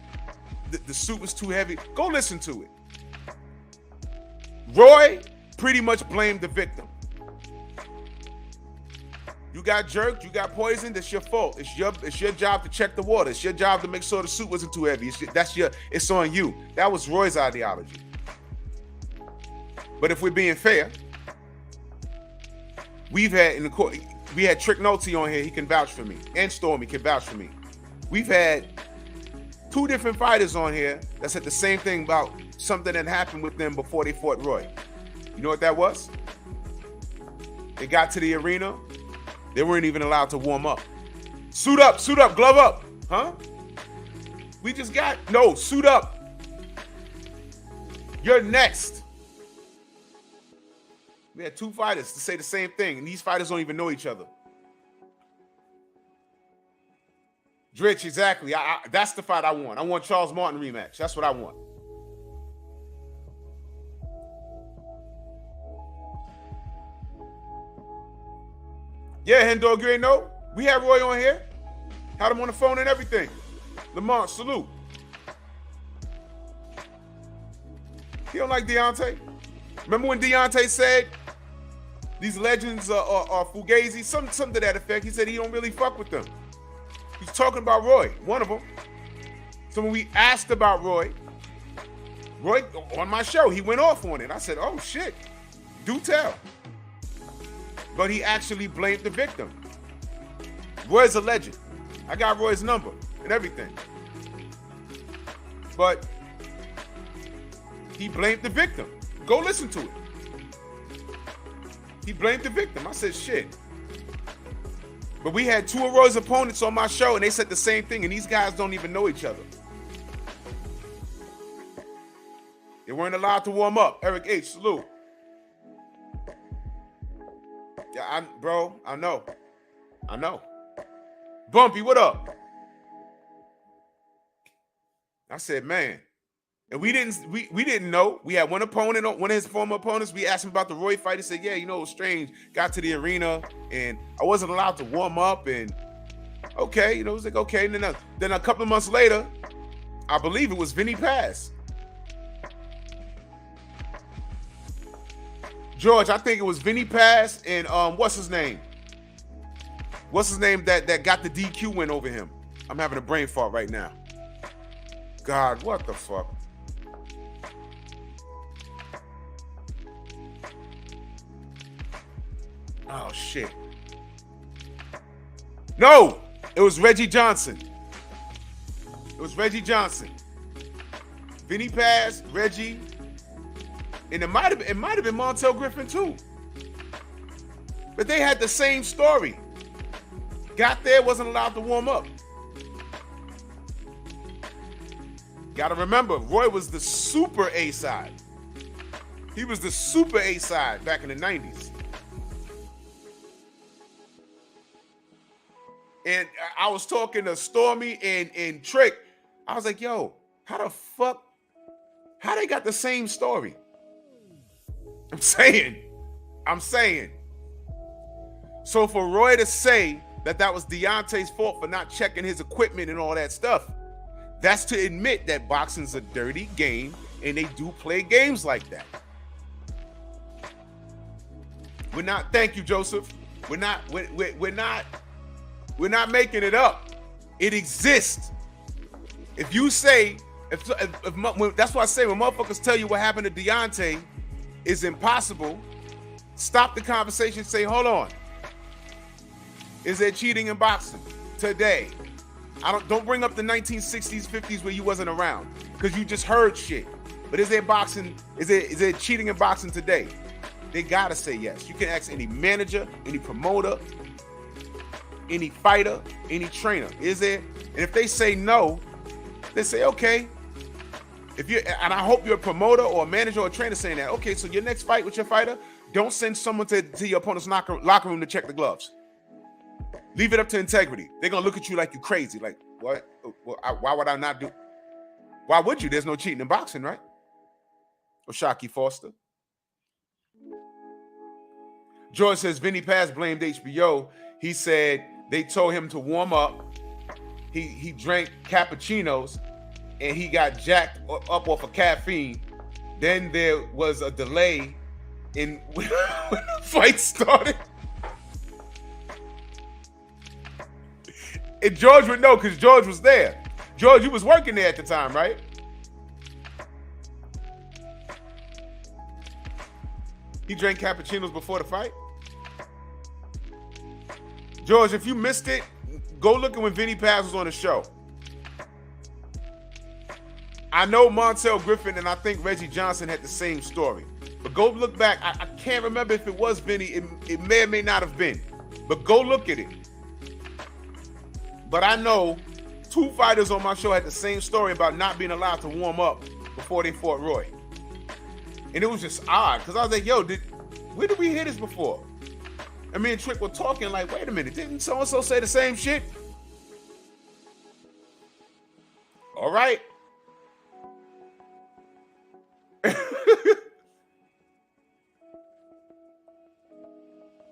[SPEAKER 8] the suit was too heavy, go listen to it. Roy pretty much blamed the victim. You got jerked, you got poisoned, that's your fault. It's your job to check the water. It's your job to make sure the suit wasn't too heavy. It's on you. That was Roy's ideology. But if we're being fair, we had Trick Nolte on here, he can vouch for me, and Stormy can vouch for me. We've had two different fighters on here that said the same thing about something that happened with them before they fought Roy. You know what that was? They got to the arena, they weren't even allowed to warm up. Suit up, glove up, huh? We just got, no, suit up. You're next. We had two fighters to say the same thing, and these fighters don't even know each other. Dritch, exactly. That's the fight I want. I want Charles Martin rematch. That's what I want. Yeah, Hendog, you ain't know? We had Roy on here. Had him on the phone and everything. Lamont, salute. He don't like Deontay. Remember when Deontay said these legends are fugazi? Something to that effect. He said he don't really fuck with them. He's talking about Roy, one of them. So when we asked about Roy on my show, he went off on it. I said, oh shit, do tell. But he actually blamed the victim. Roy's a legend. I got Roy's number and everything. But he blamed the victim. Go listen to it. He blamed the victim. I said, shit. But we had two of Roy's opponents on my show and they said the same thing, and these guys don't even know each other. weren't allowed to warm up. Eric H, salute. Yeah, I know. Bumpy, what up? I said, man. And we didn't know. We had one opponent, one of his former opponents. We asked him about the Roy fight. He said, yeah, it was strange. Got to the arena and I wasn't allowed to warm up. And okay, it was like, okay. And then a couple of months later, I believe it was Vinny Paz. George, I think it was Vinny Paz and what's his name? What's his name that got the DQ win over him? I'm having a brain fart right now. God, what the fuck? Oh, shit. No, it was Reggie Johnson. Vinny Paz, Reggie, and it might have been Montel Griffin too. But they had the same story. Got there, wasn't allowed to warm up. Got to remember, Roy was the super A side. He was the super A side back in the 90s. And I was talking to Stormy and Trick. I was like, yo, how they got the same story? I'm saying. So for Roy to say that was Deontay's fault for not checking his equipment and all that stuff, that's to admit that boxing's a dirty game and they do play games like that. Thank you, Joseph. We're not making it up. It exists. If you say, that's why I say when motherfuckers tell you what happened to Deontay is impossible, stop the conversation and say, hold on. Is there cheating in boxing today? Don't bring up the 1960s, 50s where you wasn't around because you just heard shit. But is there cheating in boxing today? They gotta say yes. You can ask any manager, any promoter, any fighter, any trainer. Is there? And if they say no, they say okay. And I hope you're a promoter or a manager or a trainer saying that. Okay, so your next fight with your fighter, don't send someone to your opponent's locker room to check the gloves. Leave it up to integrity. They're gonna look at you like you crazy. Like, what? Why would I not do? Why would you? There's no cheating in boxing, right? Oshaki Foster. George says Vinny Paz blamed HBO. He said they told him to warm up. He drank cappuccinos and he got jacked up off of caffeine. Then there was a delay in when the fight started. And George would know because George was there. George, you was working there at the time, right? He drank cappuccinos before the fight. George, if you missed it, go look at when Vinny Paz was on the show. I know Montel Griffin and I think Reggie Johnson had the same story. But go look back. I can't remember if it was Vinny. It may or may not have been. But go look at it. But I know 2 fighters on my show had the same story about not being allowed to warm up before they fought Roy. And it was just odd because I was like, yo, where did we hear this before? And me and Trick were talking like, wait a minute, didn't so-and-so say the same shit? All right.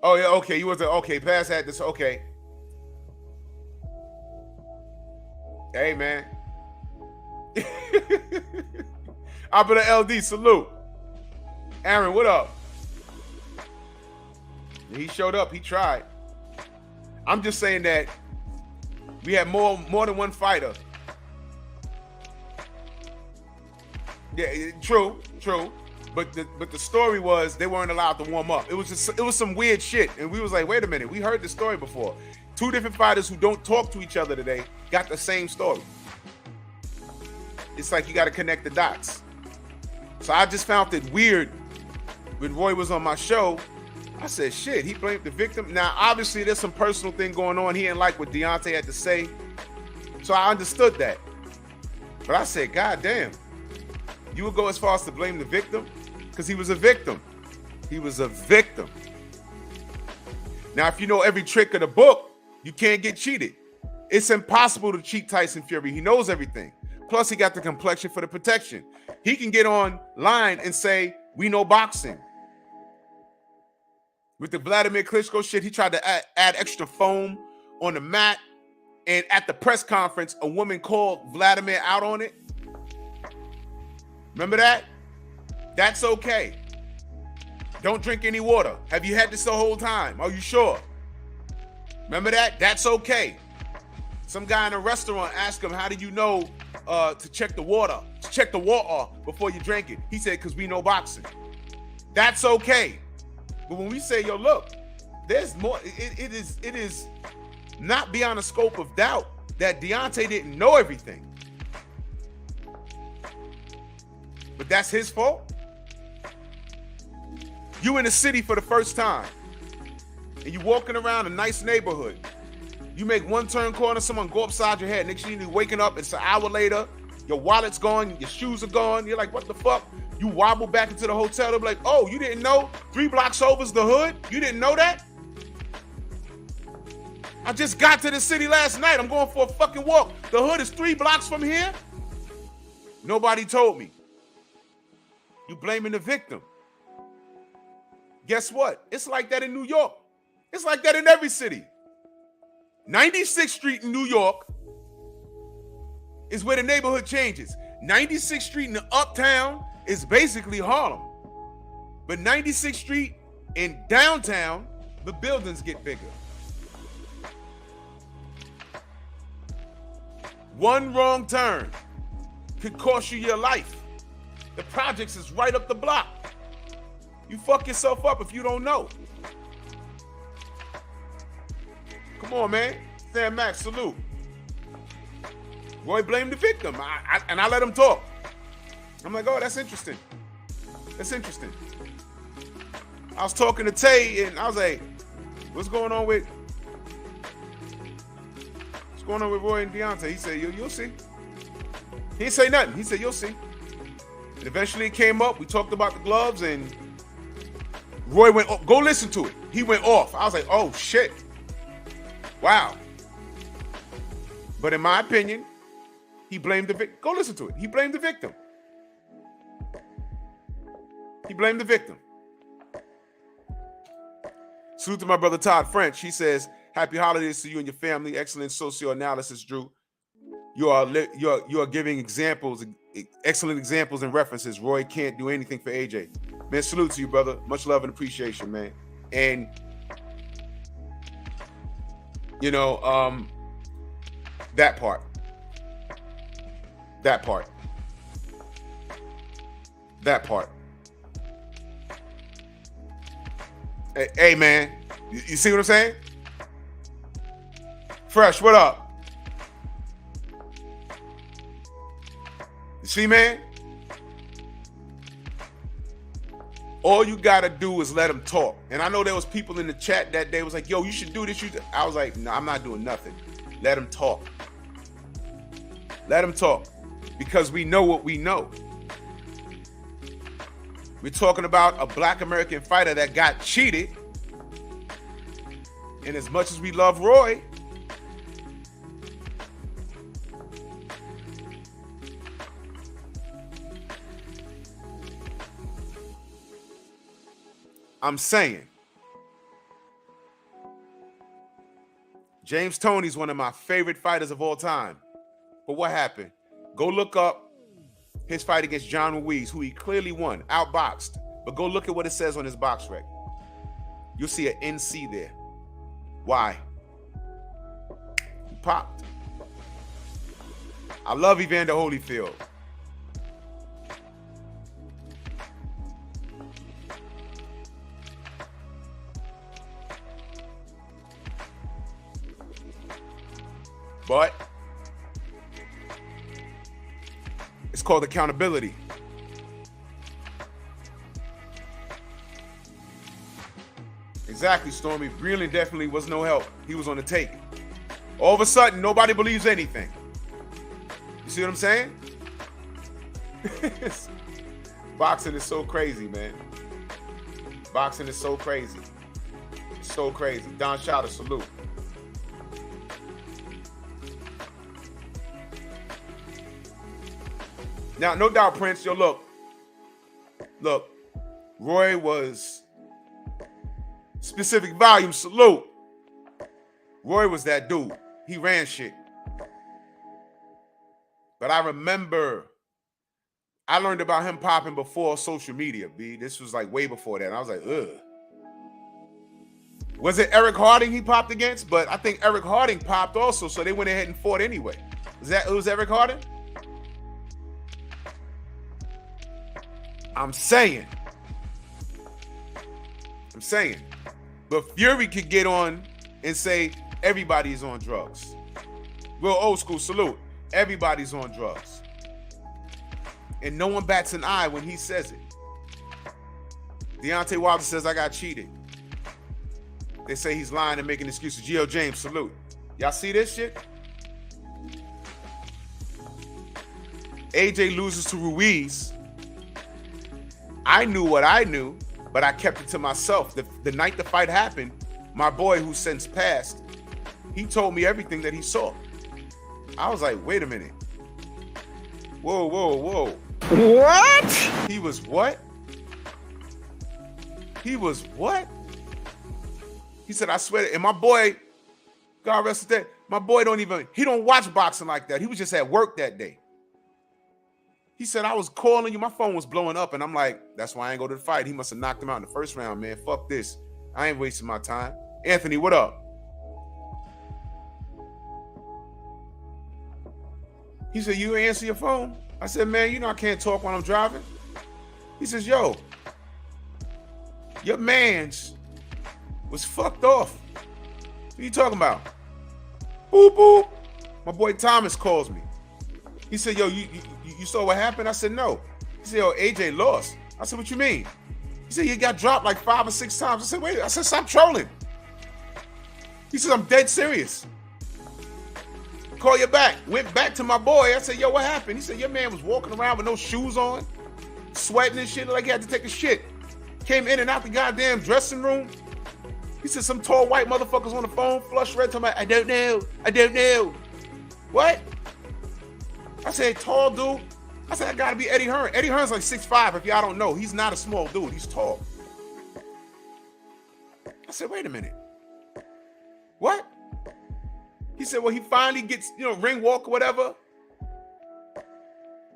[SPEAKER 8] Oh, yeah, okay, you wasn't, okay, Paz had this, okay. Hey, man. Abba LD, salute. Aaron, what up? He showed up. He tried. I'm just saying that we had more than one fighter. Yeah, true. But the story was they weren't allowed to warm up. It was some weird shit, and we was like, wait a minute, we heard this story before. 2 different fighters who don't talk to each other today got the same story. It's like you got to connect the dots. So I just found it weird when Roy was on my show. I said, shit, he blamed the victim. Now, obviously, there's some personal thing going on. He didn't like what Deontay had to say. So I understood that. But I said, God damn. You would go as far as to blame the victim? Because he was a victim. He was a victim. Now, if you know every trick of the book, you can't get cheated. It's impossible to cheat Tyson Fury. He knows everything. Plus, he got the complexion for the protection. He can get online and say, we know boxing. With the Vladimir Klitschko shit, he tried to add extra foam on the mat. And at the press conference, a woman called Vladimir out on it. Remember that? That's okay. Don't drink any water. Have you had this the whole time? Are you sure? Remember that? That's okay. Some guy in a restaurant asked him, how do you know to check the water? To check the water before you drink it. He said, because we know boxing. That's okay. But when we say, yo, look, there's more. It is not beyond the scope of doubt that Deontay didn't know everything. But that's his fault. You in the city for the first time, and you walking around a nice neighborhood. You make one turn corner, someone go upside your head. Next thing you waking up, it's an hour later. Your wallet's gone, your shoes are gone. You're like, what the fuck? You wobble back into the hotel. They're like, oh, you didn't know 3 blocks over is the hood? You didn't know that? I just got to the city last night. I'm going for a fucking walk. The hood is 3 blocks from here? Nobody told me. You blaming the victim. Guess what? It's like that in New York. It's like that in every city. 96th Street in New York is where the neighborhood changes. 96th Street in the uptown is basically Harlem. But 96th Street in downtown, the buildings get bigger. One wrong turn could cost you your life. The projects is right up the block. You fuck yourself up if you don't know. Come on, man. Sam Max, salute. Roy blamed the victim, and I let him talk. I'm like, oh, that's interesting. That's interesting. I was talking to Tay, and I was like, what's going on with Roy and Deontay? He said, you'll see. He didn't say nothing. He said, you'll see. And eventually it came up. We talked about the gloves, and Roy went, oh, go listen to it. He went off. I was like, oh, shit. Wow. But in my opinion, he blamed the victim. Go listen to it. He blamed the victim. He blamed the victim. Salute to my brother Todd French. He says, happy holidays to you and your family. Excellent socio-analysis, Drew. You are giving examples, excellent examples and references. Roy can't do anything for AJ. Man, salute to you, brother. Much love and appreciation, man. And you know, that part. Hey, man, you see what I'm saying? Fresh, what up? You see, man? All you gotta do is let them talk. And I know there was people in the chat that day was like, yo, you should do this. I was like, no, I'm not doing nothing. Let them talk. Let them talk. Because we know what we know. We're talking about a black American fighter that got cheated. And as much as we love Roy, I'm saying, James Toney's one of my favorite fighters of all time. But what happened? Go look up his fight against John Ruiz, who he clearly won, outboxed. But go look at what it says on his box rec. You'll see an NC there. Why? He popped. I love Evander Holyfield. But it's called accountability. Exactly, Stormy. Breland definitely was no help. He was on the take. All of a sudden, nobody believes anything. You see what I'm saying? Boxing is so crazy, man. Boxing is so crazy. So crazy. Don Shouter, salute. Now, no doubt, Prince, yo, look, Roy was specific volume, salute. Roy was that dude. He ran shit. But I remember I learned about him popping before social media, B. This was like way before that. And I was like, ugh. Was it Eric Harding he popped against? But I think Eric Harding popped also, so they went ahead and fought anyway. It was Eric Harding? I'm saying. But Fury could get on and say everybody's on drugs. Real old school, salute. Everybody's on drugs. And no one bats an eye when he says it. Deontay Wilder says, I got cheated. They say he's lying and making excuses. Gio James, salute. Y'all see this shit? AJ loses to Ruiz. I knew what I knew, but I kept it to myself. The night the fight happened, my boy, who since passed, he told me everything that he saw. I was like, wait a minute. Whoa. What? He was what? He said, I swear. And my boy, God rest his dead, my boy he don't watch boxing like that. He was just at work that day. He said, I was calling you. My phone was blowing up. And I'm like, that's why I ain't go to the fight. He must have knocked him out in the first round, man. Fuck this. I ain't wasting my time. Anthony, what up? He said, you answer your phone? I said, man, you know I can't talk when I'm driving. He says, yo, your man's was fucked off. What are you talking about? Boop, boop. My boy Thomas calls me. He said, yo, you saw what happened? I said, no. He said, yo, AJ lost. I said, what you mean? He said, you got dropped like 5 or 6 times. I said, wait. I said, stop trolling. He said, I'm dead serious. Call you back. Went back to my boy. I said, yo, what happened? He said, your man was walking around with no shoes on, sweating and shit like he had to take a shit. Came in and out the goddamn dressing room. He said, some tall white motherfuckers on the phone, flush red, talking about, I don't know. What? I said, tall dude. I said, I gotta be Eddie Hearn. Eddie Hearn's like 6'5", if y'all don't know. He's not a small dude, he's tall. I said, wait a minute. What? He said, well, he finally gets, ring walk or whatever.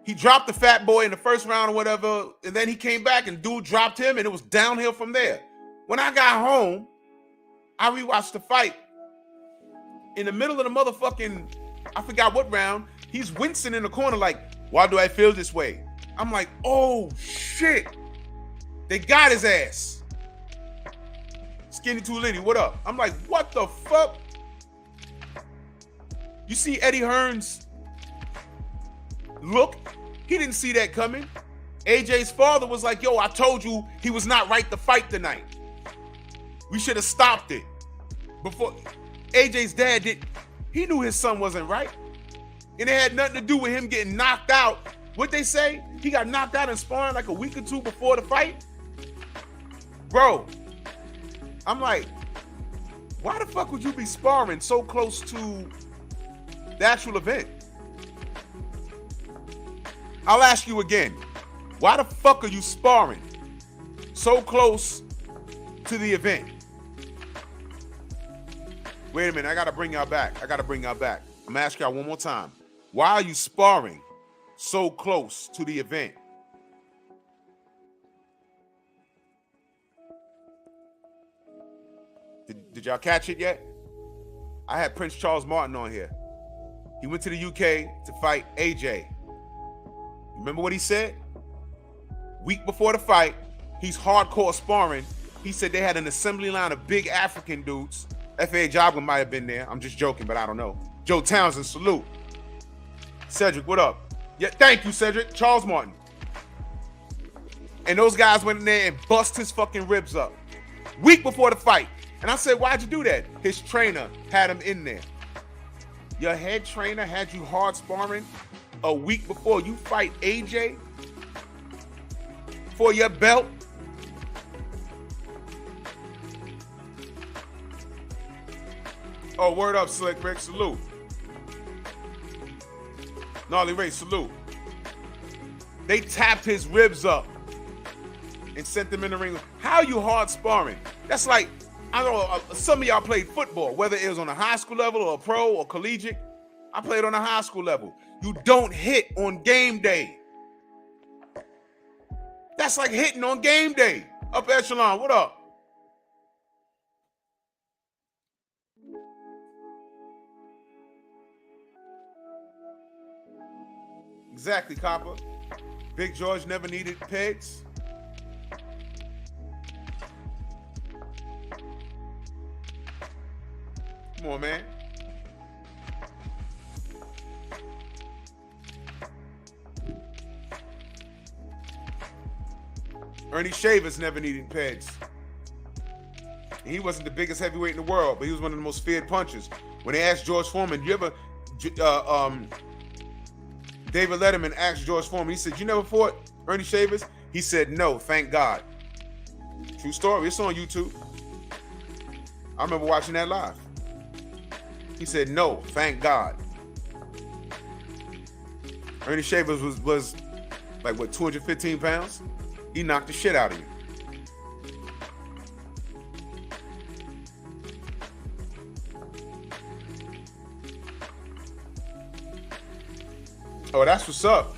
[SPEAKER 8] He dropped the fat boy in the first round or whatever, and then he came back and dude dropped him, and it was downhill from there. When I got home, I rewatched the fight. In the middle of the motherfucking, I forgot what round, he's wincing in the corner like, why do I feel this way? I'm like, oh, shit. They got his ass. Skinny Tulini, what up? I'm like, what the fuck? You see Eddie Hearn's look? He didn't see that coming. AJ's father was like, yo, I told you he was not right to fight tonight. We should have stopped it. Before AJ's dad he knew his son wasn't right. And it had nothing to do with him getting knocked out. What they say? He got knocked out in sparring like a week or two before the fight? Bro, I'm like, why the fuck would you be sparring so close to the actual event? I'll ask you again. Why the fuck are you sparring so close to the event? Wait a minute, I gotta bring y'all back. I'm gonna ask y'all one more time. Why are you sparring so close to the event? Did y'all catch it yet? I had Prince Charles Martin on here. He went to the UK to fight AJ. Remember what he said? Week before the fight, he's hardcore sparring. He said they had an assembly line of big African dudes. F.A. Jobber might have been there. I'm just joking, but I don't know. Joe Townsend, salute. Cedric, what up? Yeah, thank you, Cedric. Charles Martin. And those guys went in there and bust his fucking ribs up. Week before the fight. And I said, why'd you do that? His trainer had him in there. Your head trainer had you hard sparring a week before you fight AJ? before your belt? Oh, word up, Slick Rick. Salute. Gnarly Ray, salute. They tapped his ribs up and sent them in the ring. How you hard sparring? That's like, I don't know, some of y'all played football, whether it was on a high school level or a pro or collegiate. I played on a high school level. You don't hit on game day. That's like hitting on game day. Up echelon, what up? Exactly, Copper. Big George never needed pegs. Come on, man. Ernie Shavers never needed pegs. And he wasn't the biggest heavyweight in the world, but he was one of the most feared punchers. When they asked George Foreman, David Letterman asked George Foreman, he said, "You never fought Ernie Shavers?" He said, "No, thank God." True story. It's on YouTube. I remember watching that live. He said, "No, thank God." Ernie Shavers was like, what, 215 pounds? He knocked the shit out of you. Oh, that's what's up.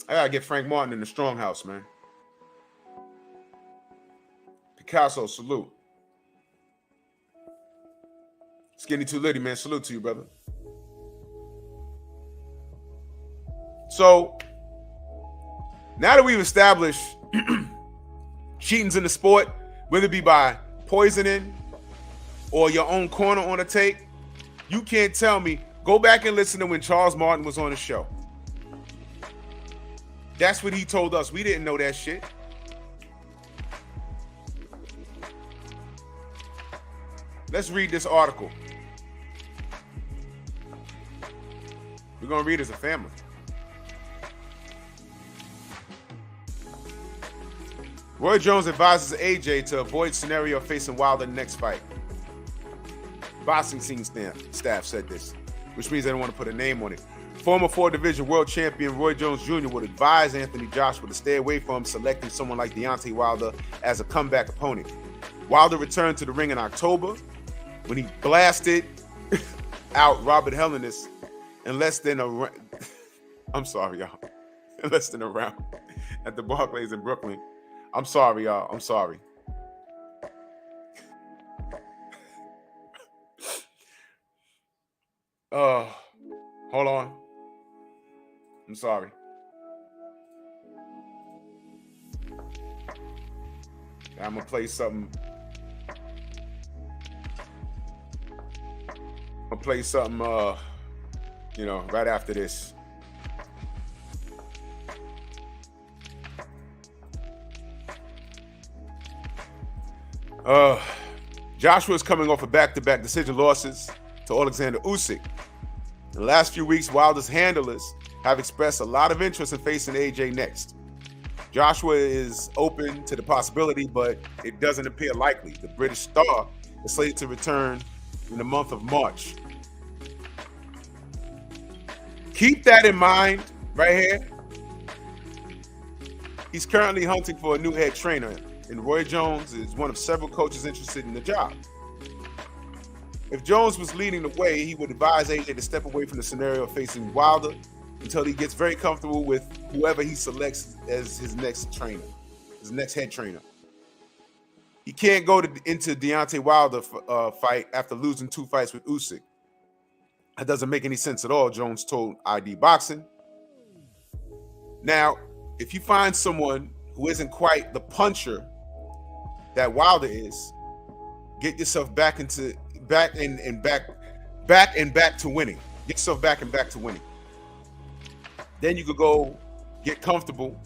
[SPEAKER 8] I gotta get Frank Martin in the Strong House, man. Picasso, salute. Skinny Too Litty, man, salute to you, brother. So, now that we've established cheating's in the sport, whether it be by poisoning or your own corner on a take, you can't tell me. Go back and listen to when Charles Martin was on the show. That's what he told us. We didn't know that shit. Let's read this article. We're going to read as a family. Roy Jones advises AJ to avoid scenario facing Wilder in the next fight. Boxing scene staff said this, which means they don't want to put a name on it. Former 4-division world champion Roy Jones Jr. would advise Anthony Joshua to stay away from selecting someone like Deontay Wilder as a comeback opponent. Wilder returned to the ring in October when he blasted out Robert Helenius in less than a round. I'm sorry, y'all. In less than a round at the Barclays in Brooklyn. I'm sorry, y'all. I'm sorry. Hold on. I'm sorry. I'm gonna play something. Right after this. Joshua's coming off of back-to-back decision losses to Alexander Usyk. In the last few weeks, Wilder's handlers have expressed a lot of interest in facing AJ next. Joshua is open to the possibility, but it doesn't appear likely. The British star is slated to return in the month of March. Keep that in mind right here. He's currently hunting for a new head trainer, and Roy Jones is one of several coaches interested in the job. If Jones was leading the way, he would advise AJ to step away from the scenario facing Wilder until he gets very comfortable with whoever he selects as his next trainer, his next head trainer. He can't go into Deontay Wilder fight after losing 2 fights with Usyk. That doesn't make any sense at all, Jones told ID Boxing. Now, if you find someone who isn't quite the puncher that Wilder is, get yourself back and back to winning. Get yourself back and back to winning. Then you could go get comfortable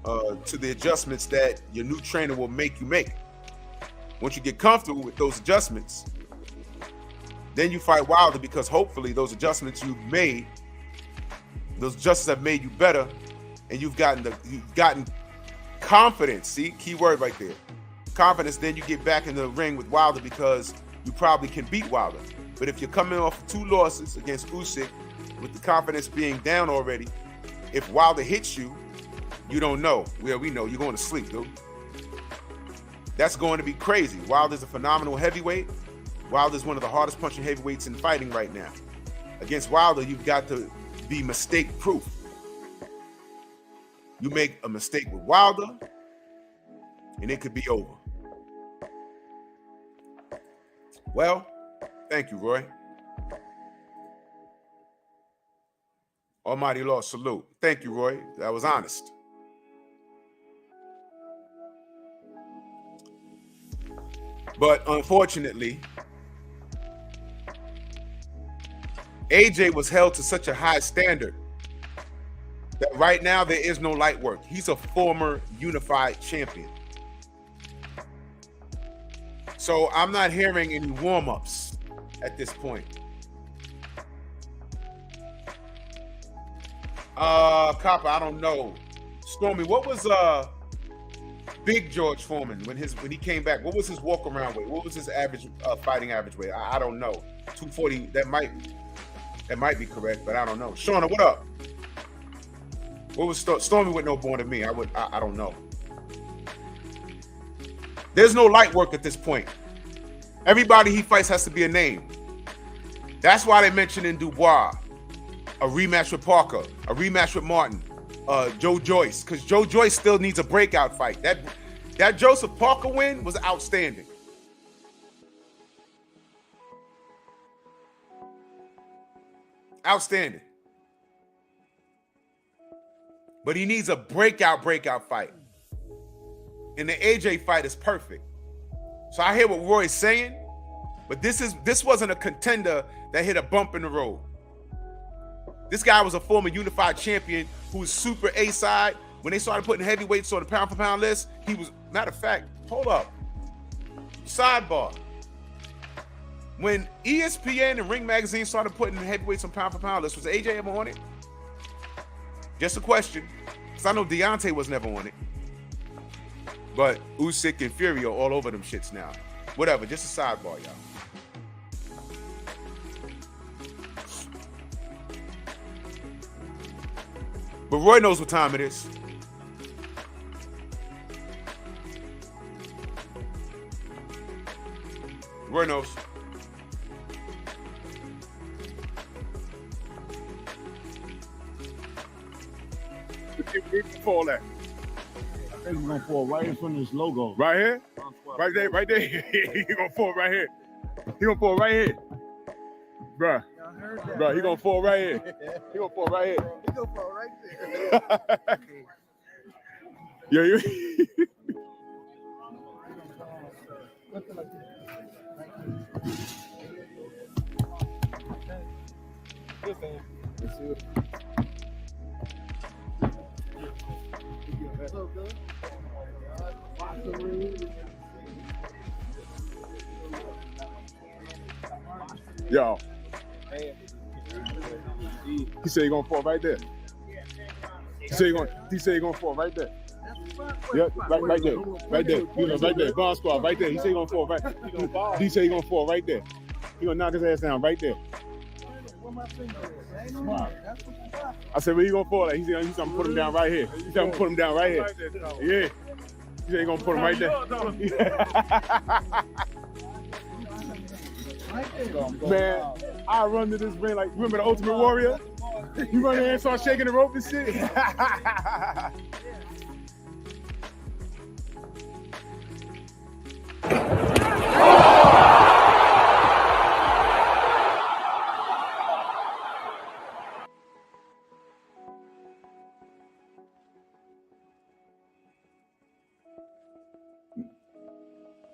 [SPEAKER 8] to the adjustments that your new trainer will make you make. Once you get comfortable with those adjustments, then you fight Wilder, because hopefully those adjustments you've made, those adjustments have made you better, and you've gotten confidence. See, key word right there, confidence. Then you get back in the ring with Wilder because you probably can beat Wilder. But if you're coming off 2 losses against Usyk with the confidence being down already, if Wilder hits you, you don't know. Well, we know you're going to sleep, dude. That's going to be crazy. Wilder's a phenomenal heavyweight. Wilder's one of the hardest punching heavyweights in fighting right now. Against Wilder, you've got to be mistake proof. You make a mistake with Wilder, and it could be over. Well, thank you, Roy. Almighty Lord, salute. Thank you, Roy. That was honest. But unfortunately, AJ was held to such a high standard that right now there is no light work. He's a former unified champion. So I'm not hearing any warm-ups at this point. Copper, I don't know. Stormy, what was Big George Foreman when he came back? What was his walk around weight? What was his average fighting average weight? I don't know. 240. That might be correct, but I don't know. Shauna, what up? What was Stormy with no born to me? I don't know. There's no light work at this point. Everybody he fights has to be a name. That's why they mentioned in Dubois a rematch with Parker, a rematch with Martin, Joe Joyce, because Joe Joyce still needs a breakout fight. That Joseph Parker win was outstanding. Outstanding. But he needs a breakout fight. And the AJ fight is perfect. So I hear what Roy's saying, but this wasn't a contender that hit a bump in the road. This guy was a former unified champion who was super A-side. When they started putting heavyweights on the pound-for-pound list, he was, matter of fact, hold up. Sidebar. When ESPN and Ring Magazine started putting heavyweights on pound-for-pound list, was AJ ever on it? Just a question, because I know Deontay was never on it. But Usyk and Fury are all over them shits now. Whatever, just a sidebar, y'all. But Roy knows what time it is. Roy knows.
[SPEAKER 6] Fall that.
[SPEAKER 5] I think he's gonna fall right in front of this logo.
[SPEAKER 6] Right here? Right there, right there. He gonna fall right here. He gonna fall right here. Bruh. Bruh, he gonna fall right here. He gonna fall right here.
[SPEAKER 5] He gonna fall right there.
[SPEAKER 6] Yeah, you. Yo. He said he gonna fall right there. He said he gonna fall right there. Yep, right there. Right there. You know, right there. Bomb squad, right there. He said he gonna fall right. He said he gonna fall right there. He gonna knock his ass down right there. I said, where you gonna fall at? He said he's gonna put him down right here. He said I'm gonna put him down right here. Yeah. He said he gonna put him right there. Man, I run to this ring like, remember the Ultimate Warrior? You run in there and start shaking the rope and shit.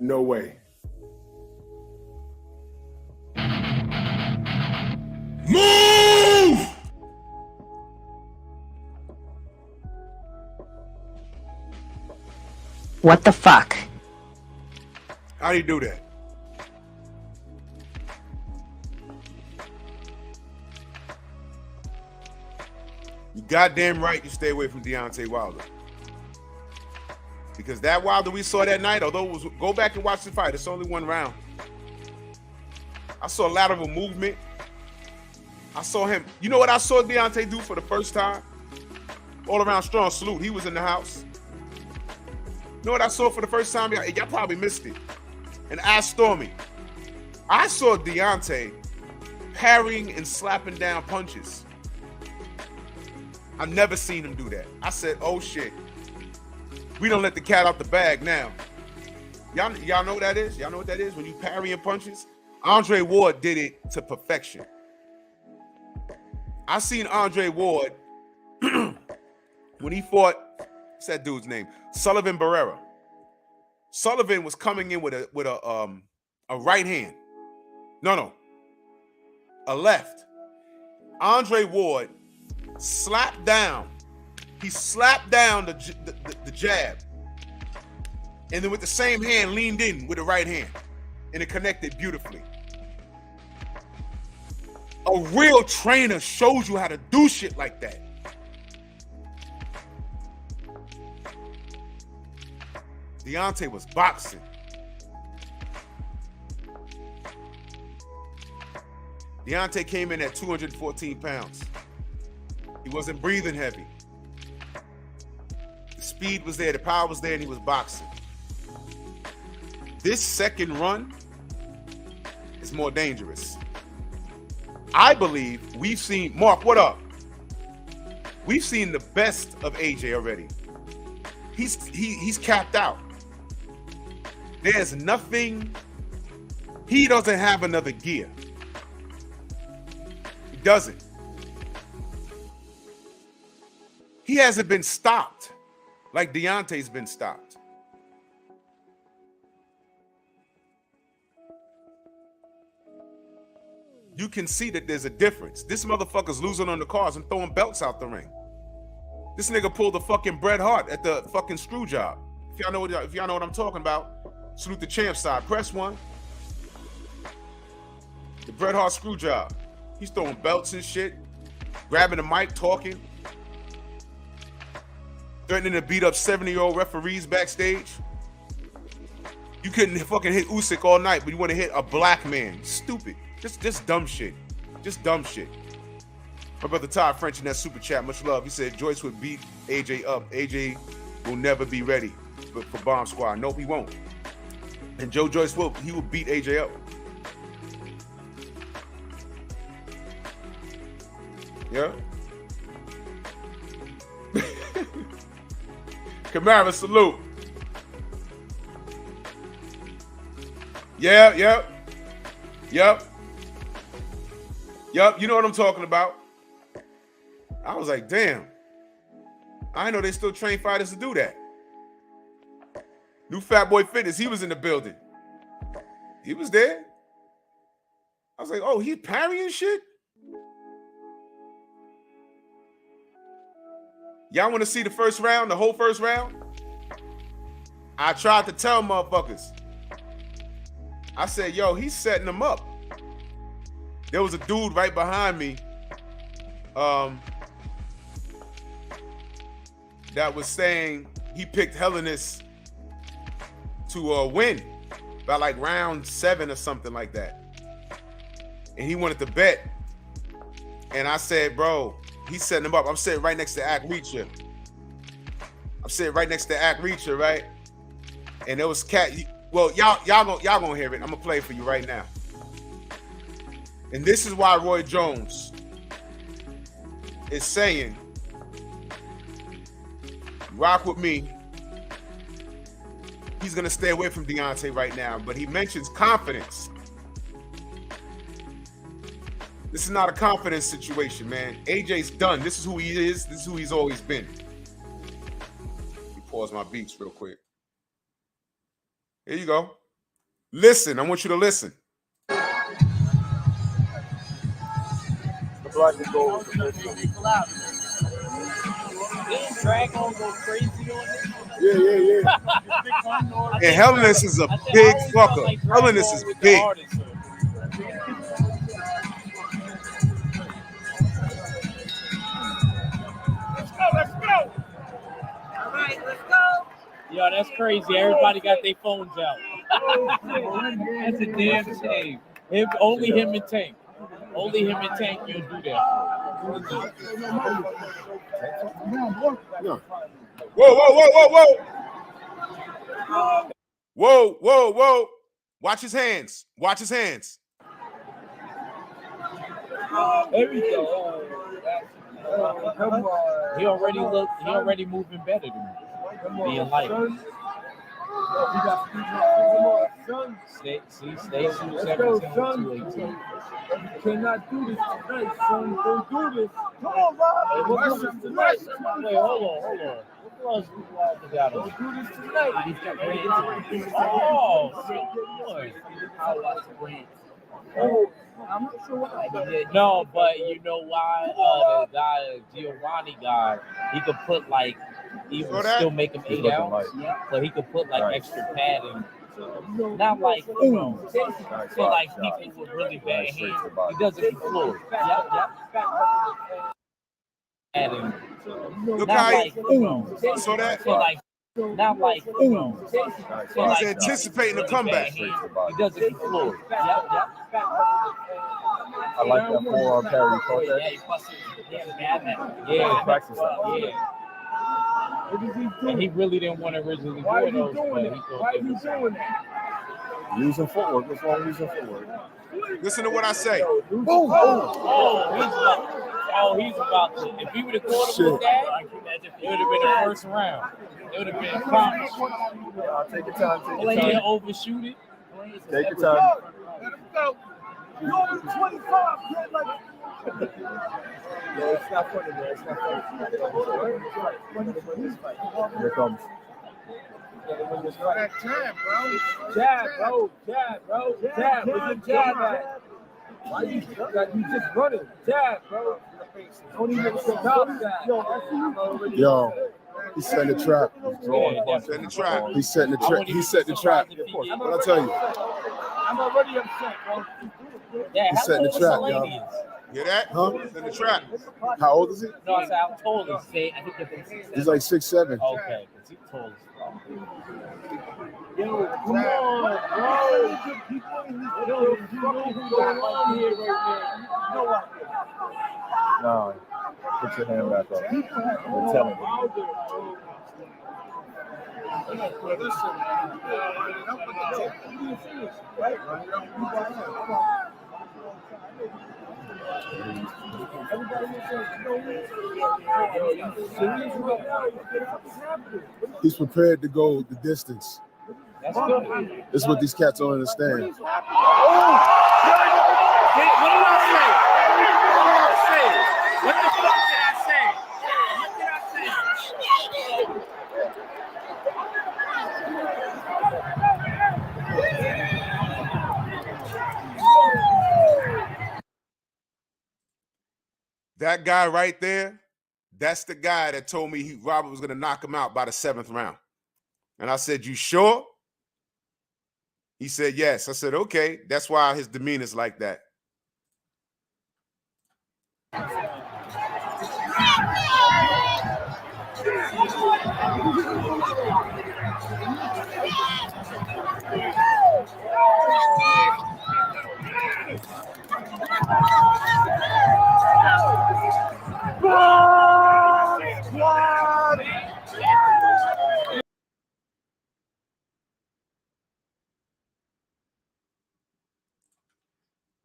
[SPEAKER 6] No way.
[SPEAKER 11] Move!
[SPEAKER 14] What the fuck?
[SPEAKER 8] How do you do that? You goddamn right you stay away from Deontay Wilder. Because that Wilder we saw that night, although it was, go back and watch the fight, it's only one round. I saw a lot of a movement. I saw him. You know what I saw Deontay do for the first time? All around strong salute. He was in the house. You know what I saw for the first time? Y'all probably missed it. And ask Stormy. I saw Deontay parrying and slapping down punches. I've never seen him do that. I said, oh shit. We don't let the cat out the bag now. Y'all know what that is? Y'all know what that is? When you parrying punches? Andre Ward did it to perfection. I seen Andre Ward when he fought, what's that dude's name? Sullivan Barrera. Sullivan was coming in with a right hand. No. A left. Andre Ward slapped down. He slapped down the jab. And then with the same hand leaned in with the right hand. And it connected beautifully. A real trainer shows you how to do shit like that. Deontay was boxing. Deontay came in at 214 pounds. He wasn't breathing heavy. The speed was there, the power was there, and he was boxing. This second run is more dangerous. I believe we've seen, Mark, what up? We've seen the best of AJ already. He's capped out. There's nothing, he doesn't have another gear. He doesn't. He hasn't been stopped like Deontay's been stopped. You can see that there's a difference. This motherfucker's losing on the cards and throwing belts out the ring. This nigga pulled the fucking Bret Hart at the fucking screw job. If y'all know what I'm talking about, salute the champ side. Press one. The Bret Hart screw job. He's throwing belts and shit, grabbing the mic, talking, threatening to beat up 70-year-old referees backstage. You couldn't fucking hit Usyk all night, but you want to hit a black man. Stupid. Just dumb shit. Just dumb shit. My brother Todd French in that super chat, much love. He said Joyce would beat AJ up. AJ will never be ready for Bomb Squad. Nope, he won't. And Joe Joyce will beat AJ up. Yeah. Kamara, salute. Yeah, yep. You know what I'm talking about. I was like, damn. I know they still train fighters to do that. New Fat Boy Fitness, he was in the building. He was there. I was like, oh, he's parrying shit? Y'all want to see the first round, the whole first round? I tried to tell motherfuckers. I said, yo, he's setting them up. There was a dude right behind me that was saying he picked Helenius to win by like round 7 or something like that. And he wanted to bet. And I said, bro, he's setting him up. I'm sitting right next to Ak Reacher. Right? And there was cat. Well, y'all gonna hear it. I'm gonna play it for you right now. And this is why Roy Jones is saying, rock with me. He's going to stay away from Deontay right now, but he mentions confidence. This is not a confidence situation, man. AJ's done. This is who he is. This is who he's always been. Let me pause my beats real quick. Here you go. Listen. I want you to listen.
[SPEAKER 14] Black and gold. Yeah.
[SPEAKER 8] And Helenius is a big fucker. Helenius is big.
[SPEAKER 15] that's crazy. Everybody got their phones out. That's a damn shame. Only him and Tank. Only him and Tank will do that.
[SPEAKER 8] Whoa, whoa, whoa, whoa, whoa. Whoa, whoa, whoa. Watch his hands. Watch his hands.
[SPEAKER 15] There we go. He already moving better than me. Being light. Stay 217-218.
[SPEAKER 14] You cannot do this tonight, son. Don't do this. Come on, Rob.
[SPEAKER 15] Wait, hold on. Don't do
[SPEAKER 14] this tonight. I'm not sure what I did.
[SPEAKER 15] No, but you know why? The guy, Giovanni guy, he could put like, he would still make him 8 ounce, but he could put like extra padding. Not like, you know, for like people with really bad hands. He does it for floor. Yep. Padding.
[SPEAKER 8] Look
[SPEAKER 15] not
[SPEAKER 8] how
[SPEAKER 15] like, you know,
[SPEAKER 8] so that
[SPEAKER 15] for like, not like, you know, for
[SPEAKER 8] he's
[SPEAKER 15] like,
[SPEAKER 8] anticipating a comeback.
[SPEAKER 15] He does it for floor. Yep.
[SPEAKER 16] I like that forearm carry.
[SPEAKER 15] And he really didn't want to originally do those, but he thought
[SPEAKER 14] Why are you doing that?
[SPEAKER 16] Using footwork. What's wrong with using footwork?
[SPEAKER 8] Listen to what I say.
[SPEAKER 15] He's about to. If he would have caught him with that, it would have been the first round. It would have been accomplished.
[SPEAKER 16] Take your time.
[SPEAKER 15] He didn't overshoot it.
[SPEAKER 16] Take your time.
[SPEAKER 14] Let him go. You're only 25, kid. Like,
[SPEAKER 16] It's not funny, man. It's not funny. Here it comes.
[SPEAKER 14] that jab, bro.
[SPEAKER 15] Jab, bro. Where's your jab at?
[SPEAKER 14] Why you just running? Jab, bro. Don't even stop that.
[SPEAKER 6] Yo, he set the trap.
[SPEAKER 8] Set the trap.
[SPEAKER 6] He set the trap. He set the trap. What I tell you?
[SPEAKER 14] I'm already upset, bro.
[SPEAKER 6] He set the trap, yo.
[SPEAKER 8] Hear that?
[SPEAKER 6] Huh?
[SPEAKER 8] Set the trap.
[SPEAKER 6] How old is he?
[SPEAKER 15] No, I said how tall is he? I think
[SPEAKER 6] He's like 6'7".
[SPEAKER 15] Okay, because he's tall as fuck.
[SPEAKER 14] Yo, come on, bro. Yo, you know what's going on here right now. You know what?
[SPEAKER 16] No. Put your hand back up. We're telling you.
[SPEAKER 6] He's prepared to go the distance.
[SPEAKER 15] That's good.
[SPEAKER 6] That's what these cats don't understand.
[SPEAKER 14] What did I say? What the fuck did I say?
[SPEAKER 8] That guy right there, that's the guy that told me Robert was going to knock him out by the 7th round. And I said, you sure? He said, yes. I said, okay. That's why his demeanor is like that.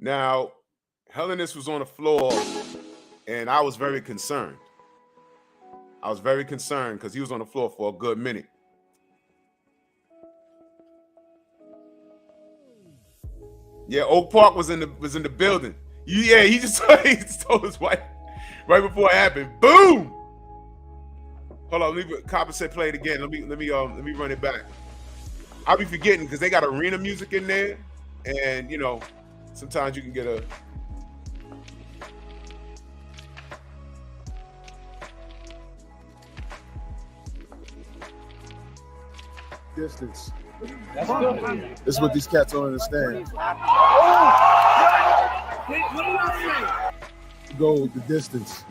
[SPEAKER 8] Now, Hellenist was on the floor, and I was very concerned. I was very concerned because he was on the floor for a good minute. Yeah, Oak Park was in the building. Yeah, he just told his wife right before it happened. Boom! Hold on, let me Copper said play it again. Let me run it back. I'll be forgetting because they got arena music in there, and you know, sometimes you can get a
[SPEAKER 6] distance.
[SPEAKER 15] That's good.
[SPEAKER 6] That's what these cats don't understand. Go the distance.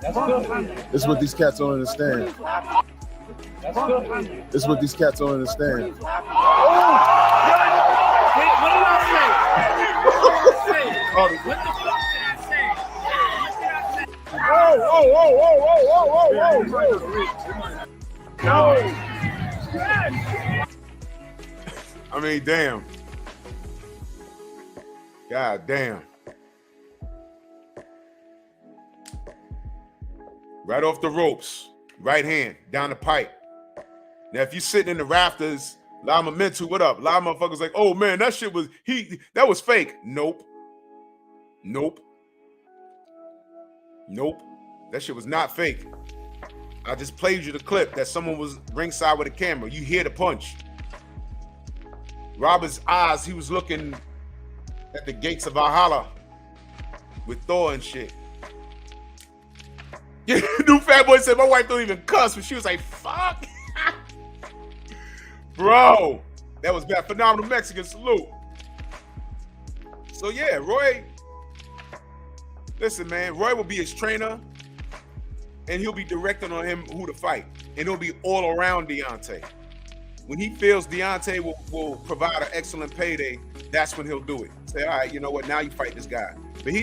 [SPEAKER 15] That's good.
[SPEAKER 6] That's what these cats don't understand. It's what these cats don't understand.
[SPEAKER 14] What did I say? What the fuck did I say?
[SPEAKER 8] Whoa. I mean, damn. God damn. Right off the ropes, right hand, down the pipe. Now, if you're sitting in the rafters, Lama Mentu, what up? A lot of motherfuckers like, oh man, that shit was, that was fake. Nope. That shit was not fake. I just played you the clip that someone was ringside with a camera. You hear the punch. Robert's eyes, he was looking at the gates of Valhalla with Thor and shit. Yeah, new fat boy said my wife don't even cuss, but she was like, fuck. Bro, that was bad. Phenomenal Mexican salute. So yeah, Roy, listen, man, Roy will be his trainer and he'll be directing on him who to fight. And it'll be all around Deontay. When he feels Deontay will provide an excellent payday, that's when he'll do it. Say, all right, you know what, now you fight this guy. But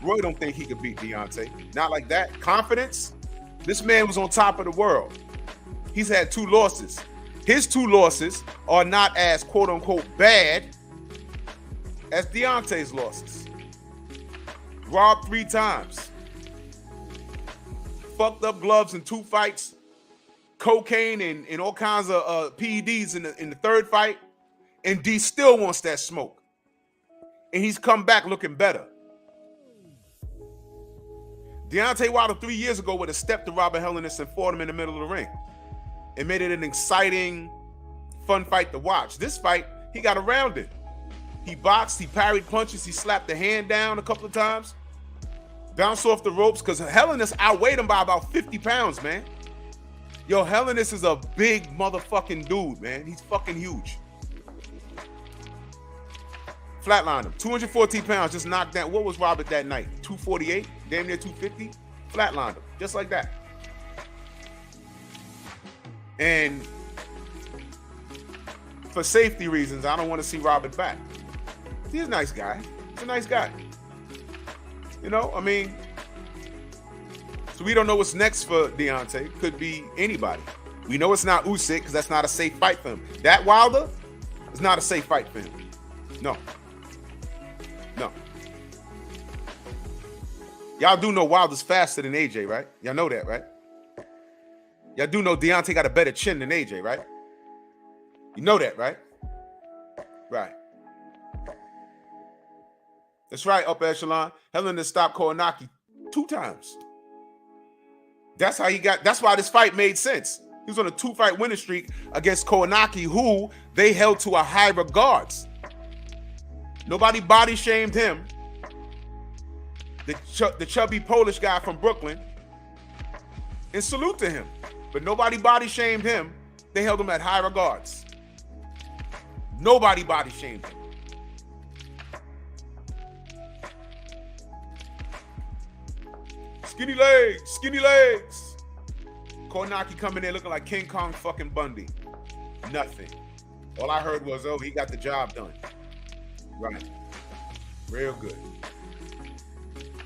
[SPEAKER 8] Roy don't think he could beat Deontay. Not like that. Confidence. This man was on top of the world. He's had 2 losses. His 2 losses are not as quote unquote bad as Deontay's losses. Robbed 3 times. Fucked up gloves in 2 fights. Cocaine and all kinds of PEDs in the 3rd fight. And D still wants that smoke. And he's come back looking better. Deontay Wilder 3 years ago would have stepped to Robert Helenius and fought him in the middle of the ring. It made it an exciting, fun fight to watch. This fight, he got around it. He boxed, he parried punches, he slapped the hand down a couple of times, bounced off the ropes, because Helenius outweighed him by about 50 pounds, man. Yo, Helenius is a big motherfucking dude, man. He's fucking huge. Flatlined him. 214 pounds, just knocked down. What was Robert that night? 248? Damn near 250? Flatlined him, just like that. And for safety reasons, I don't want to see Robert back. He's a nice guy. He's a nice guy. You know, I mean, so we don't know what's next for Deontay. Could be anybody. We know it's not Usyk because that's not a safe fight for him. That Wilder is not a safe fight for him. No. Y'all do know Wilder's faster than AJ, right? Y'all know that, right? Y'all do know Deontay got a better chin than AJ, right? You know that, right? Right. That's right, upper echelon. Helenius stopped Kownacki 2 times. That's how he got, that's why this fight made sense. He was on a 2-fight winning streak against Kownacki, who they held to a high regards. Nobody body shamed him. The chubby Polish guy from Brooklyn. And salute to him. But nobody body shamed him. They held him at high regards. Nobody body shamed him. Skinny legs. Kownacki coming in looking like King Kong fucking Bundy. Nothing. All I heard was, oh, he got the job done. Right. Real good.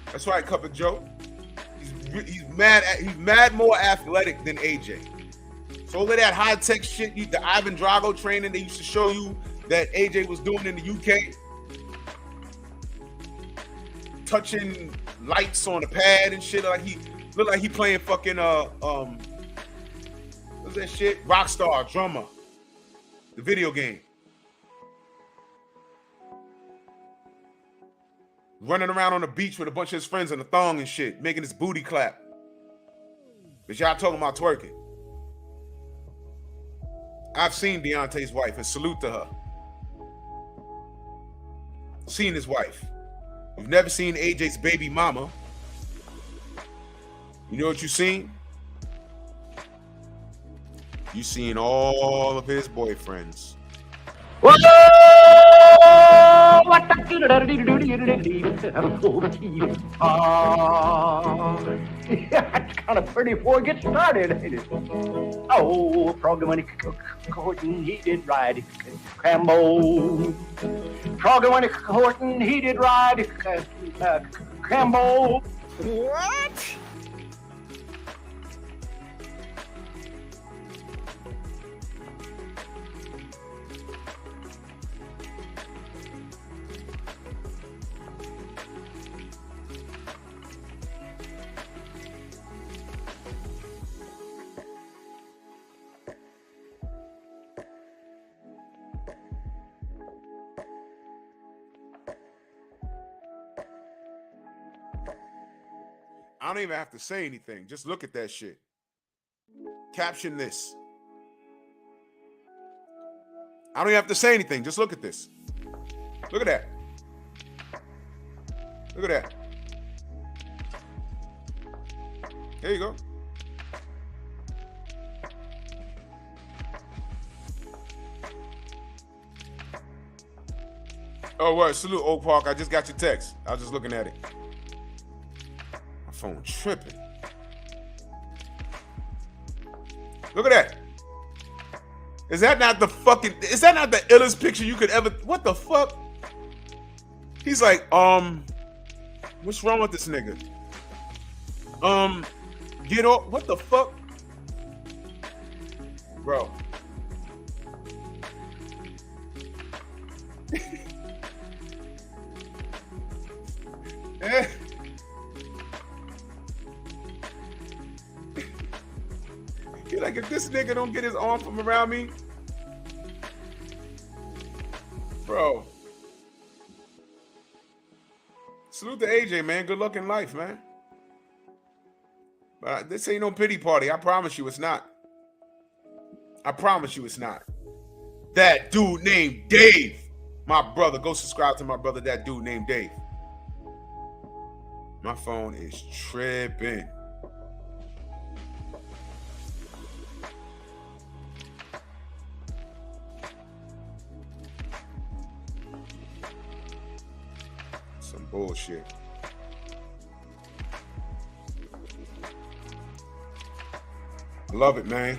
[SPEAKER 8] That's right, Cup of Joe. He's mad more athletic than AJ. So all of that high-tech shit, the Ivan Drago training they used to show you that AJ was doing in the UK. Touching lights on the pad and shit, like he looked like he playing fucking what's that shit? Rockstar Drummer. The video game. Running around on the beach with a bunch of his friends in a thong and shit, making his booty clap. But y'all talking about twerking. I've seen Deontay's wife and salute to her. Seen his wife. We've never seen AJ's baby mama. You know what you seen? You seen all of his boyfriends.
[SPEAKER 14] Whoa!
[SPEAKER 17] That's kind of pretty before it gets started, ain't it? Oh, Froggy when Horton, he did ride Crambo. Froggy when Horton, he did ride Crambo. What?
[SPEAKER 8] I don't even have to say anything. Just look at that shit. Caption this. I don't even have to say anything. Just look at this. Look at that. Look at that. There you go. Oh, what? Salute, Oak Park. I just got your text. I was just looking at it. My phone tripping. Look at that. Is that not the illest picture you could ever? What the fuck? He's like, what's wrong with this nigga? Get off. What the fuck? Bro. You're like, if this nigga don't get his arm from around me, bro. Salute to AJ, man. Good luck in life, man. But this ain't no pity party. I promise you it's not. I promise you it's not. That dude named Dave. My brother. Go subscribe to my brother, that dude named Dave. My phone is tripping. Some bullshit. I love it, man.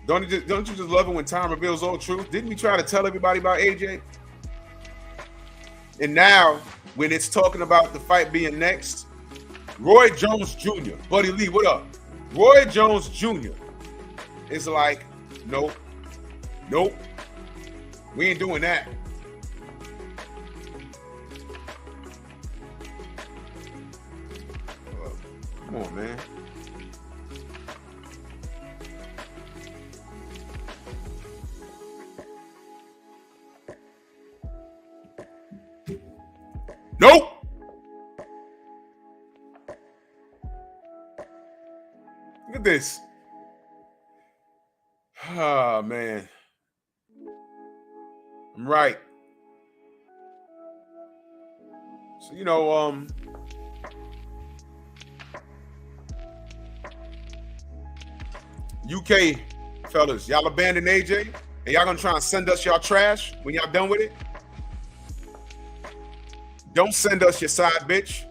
[SPEAKER 8] Don't you just love it when time reveals all truth? Didn't we try to tell everybody about AJ? And now, when it's talking about the fight being next, Roy Jones Jr., Buddy Lee, what up? Roy Jones Jr. is like, nope, we ain't doing that. Come on, man. Nope. Look at this. Ah, man. I'm right. So, you know, UK fellas, y'all abandon AJ and y'all gonna try and send us y'all trash when y'all done with it? Don't send us your side bitch.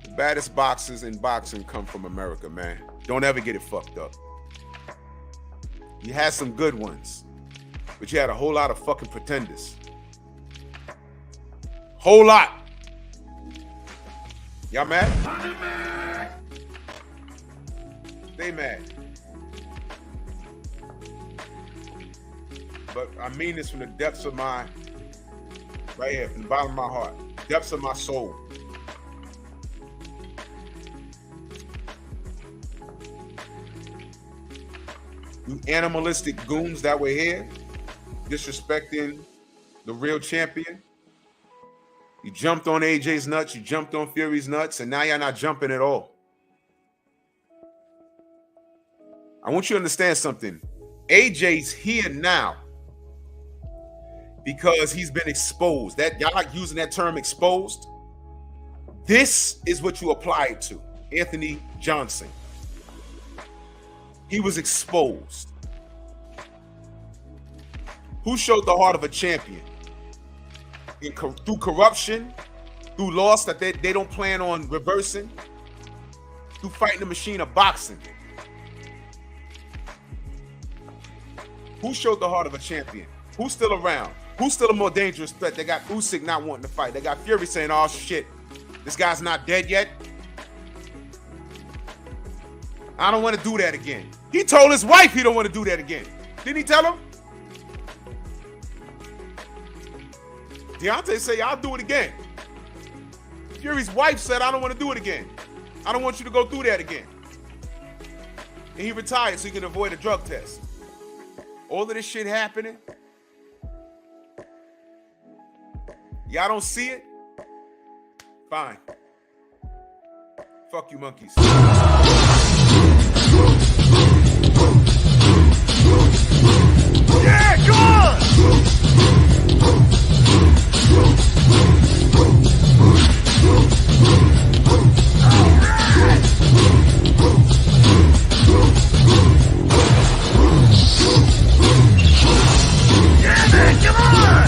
[SPEAKER 8] The baddest boxers in boxing come from America, man. Don't ever get it fucked up. You had some good ones, but you had a whole lot of fucking pretenders. Whole lot. Y'all mad? Stay mad. But I mean this from the depths of my, right here, from the bottom of my heart, depths of my soul. You animalistic goons that were here, disrespecting the real champion. You jumped on AJ's nuts, you jumped on Fury's nuts, and now you're not jumping at all. I want you to understand something. AJ's here now because he's been exposed. That y'all like using that term exposed. This is what you apply it to. Anthony Johnson. He was exposed. Who showed the heart of a champion? Through corruption, through loss that they don't plan on reversing, through fighting the machine of boxing. Who showed the heart of a champion? Who's still around? Who's still a more dangerous threat? They got Usyk not wanting to fight. They got Fury saying, oh shit, this guy's not dead yet. I don't want to do that again. He told his wife he don't want to do that again. Didn't he tell him? Deontay said, I'll do it again. Fury's wife said, I don't want to do it again. I don't want you to go through that again. And he retired so he can avoid a drug test. All of this shit happening. Y'all don't see it? Fine. Fuck you monkeys.
[SPEAKER 11] Yeah, come on! Yeah, man, come on! Yeah, man, come on!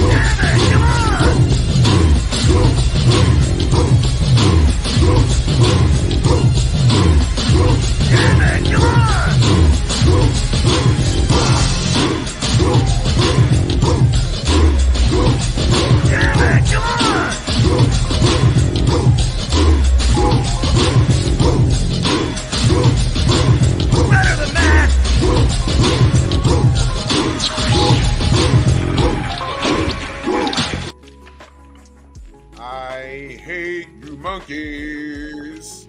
[SPEAKER 11] Yeah, man, come on! Yeah, man, come on! Better than that!
[SPEAKER 8] I hate you monkeys.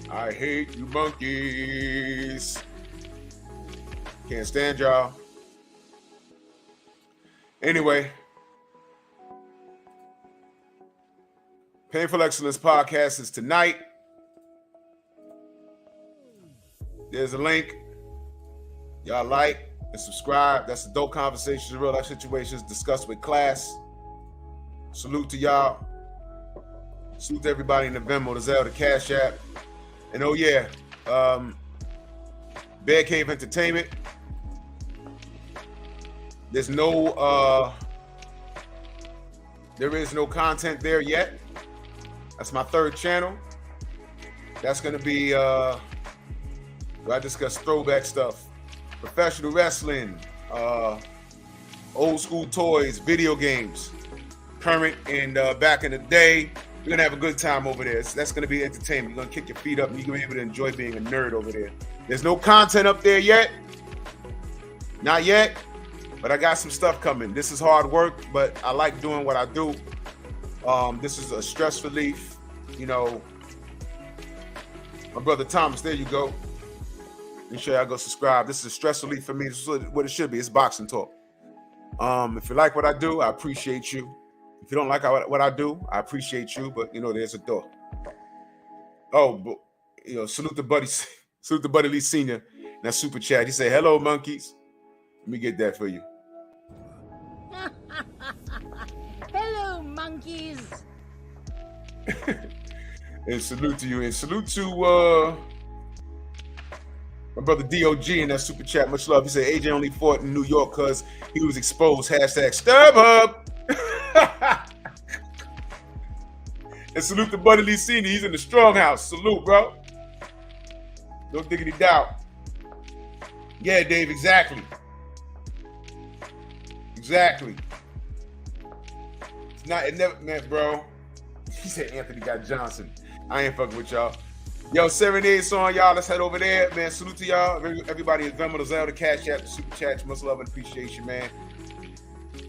[SPEAKER 8] I hate you monkeys. Can't stand y'all. Anyway, Painful Excellence Podcast is tonight. There's a link. Y'all like and subscribe. That's the Dope Conversations, Real Life Situations discussed with class. Salute to y'all. Salute to everybody in the Venmo, the Zelle, the Cash App. And oh yeah, Bear Cave Entertainment. There is no content there yet. That's my third channel. That's gonna be where I discuss throwback stuff, professional wrestling, old school toys, video games, current and back in the day. We're gonna have a good time over there. That's gonna be entertainment. You're gonna kick your feet up and you're gonna be able to enjoy being a nerd over there. There's no content up there yet. Not yet, but I got some stuff coming. This is hard work, but I like doing what I do. This is a stress relief. You know, my brother Thomas, there you go. Make sure y'all go subscribe. This is a stress relief for me. This is what it should be. It's boxing talk. If you like what I do, I appreciate you. If you don't like what I do, I appreciate you, but you know, there's a door. Oh, but, you know, salute the Buddy Lee Sr. That super chat. He said, hello, monkeys. Let me get that for you.
[SPEAKER 7] Hello, monkeys.
[SPEAKER 8] And salute to you. And salute to my brother DOG in that super chat. Much love. He said AJ only fought in New York because he was exposed. Hashtag stir up. And salute to Buddy Lee Sr. He's in the strong house. Salute, bro. No diggity doubt. Yeah, Dave, exactly. Exactly. It's not, it never meant, bro. He said Anthony got Johnson. I ain't fucking with y'all. Yo, Serenade song, y'all. Let's head over there, man. Salute to y'all. Everybody in Venmo, the Zelle, the Cash App, the Super Chat. Much love and appreciation, man.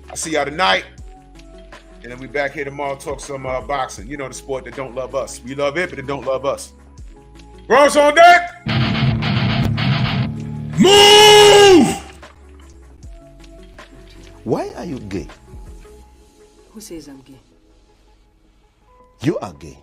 [SPEAKER 8] I see y'all tonight. And then we back here tomorrow talk some boxing. You know, the sport that don't love us. We love it, but it don't love us. Bronx on deck. Move!
[SPEAKER 1] Why are you gay?
[SPEAKER 18] Who says I'm gay?
[SPEAKER 1] You are gay.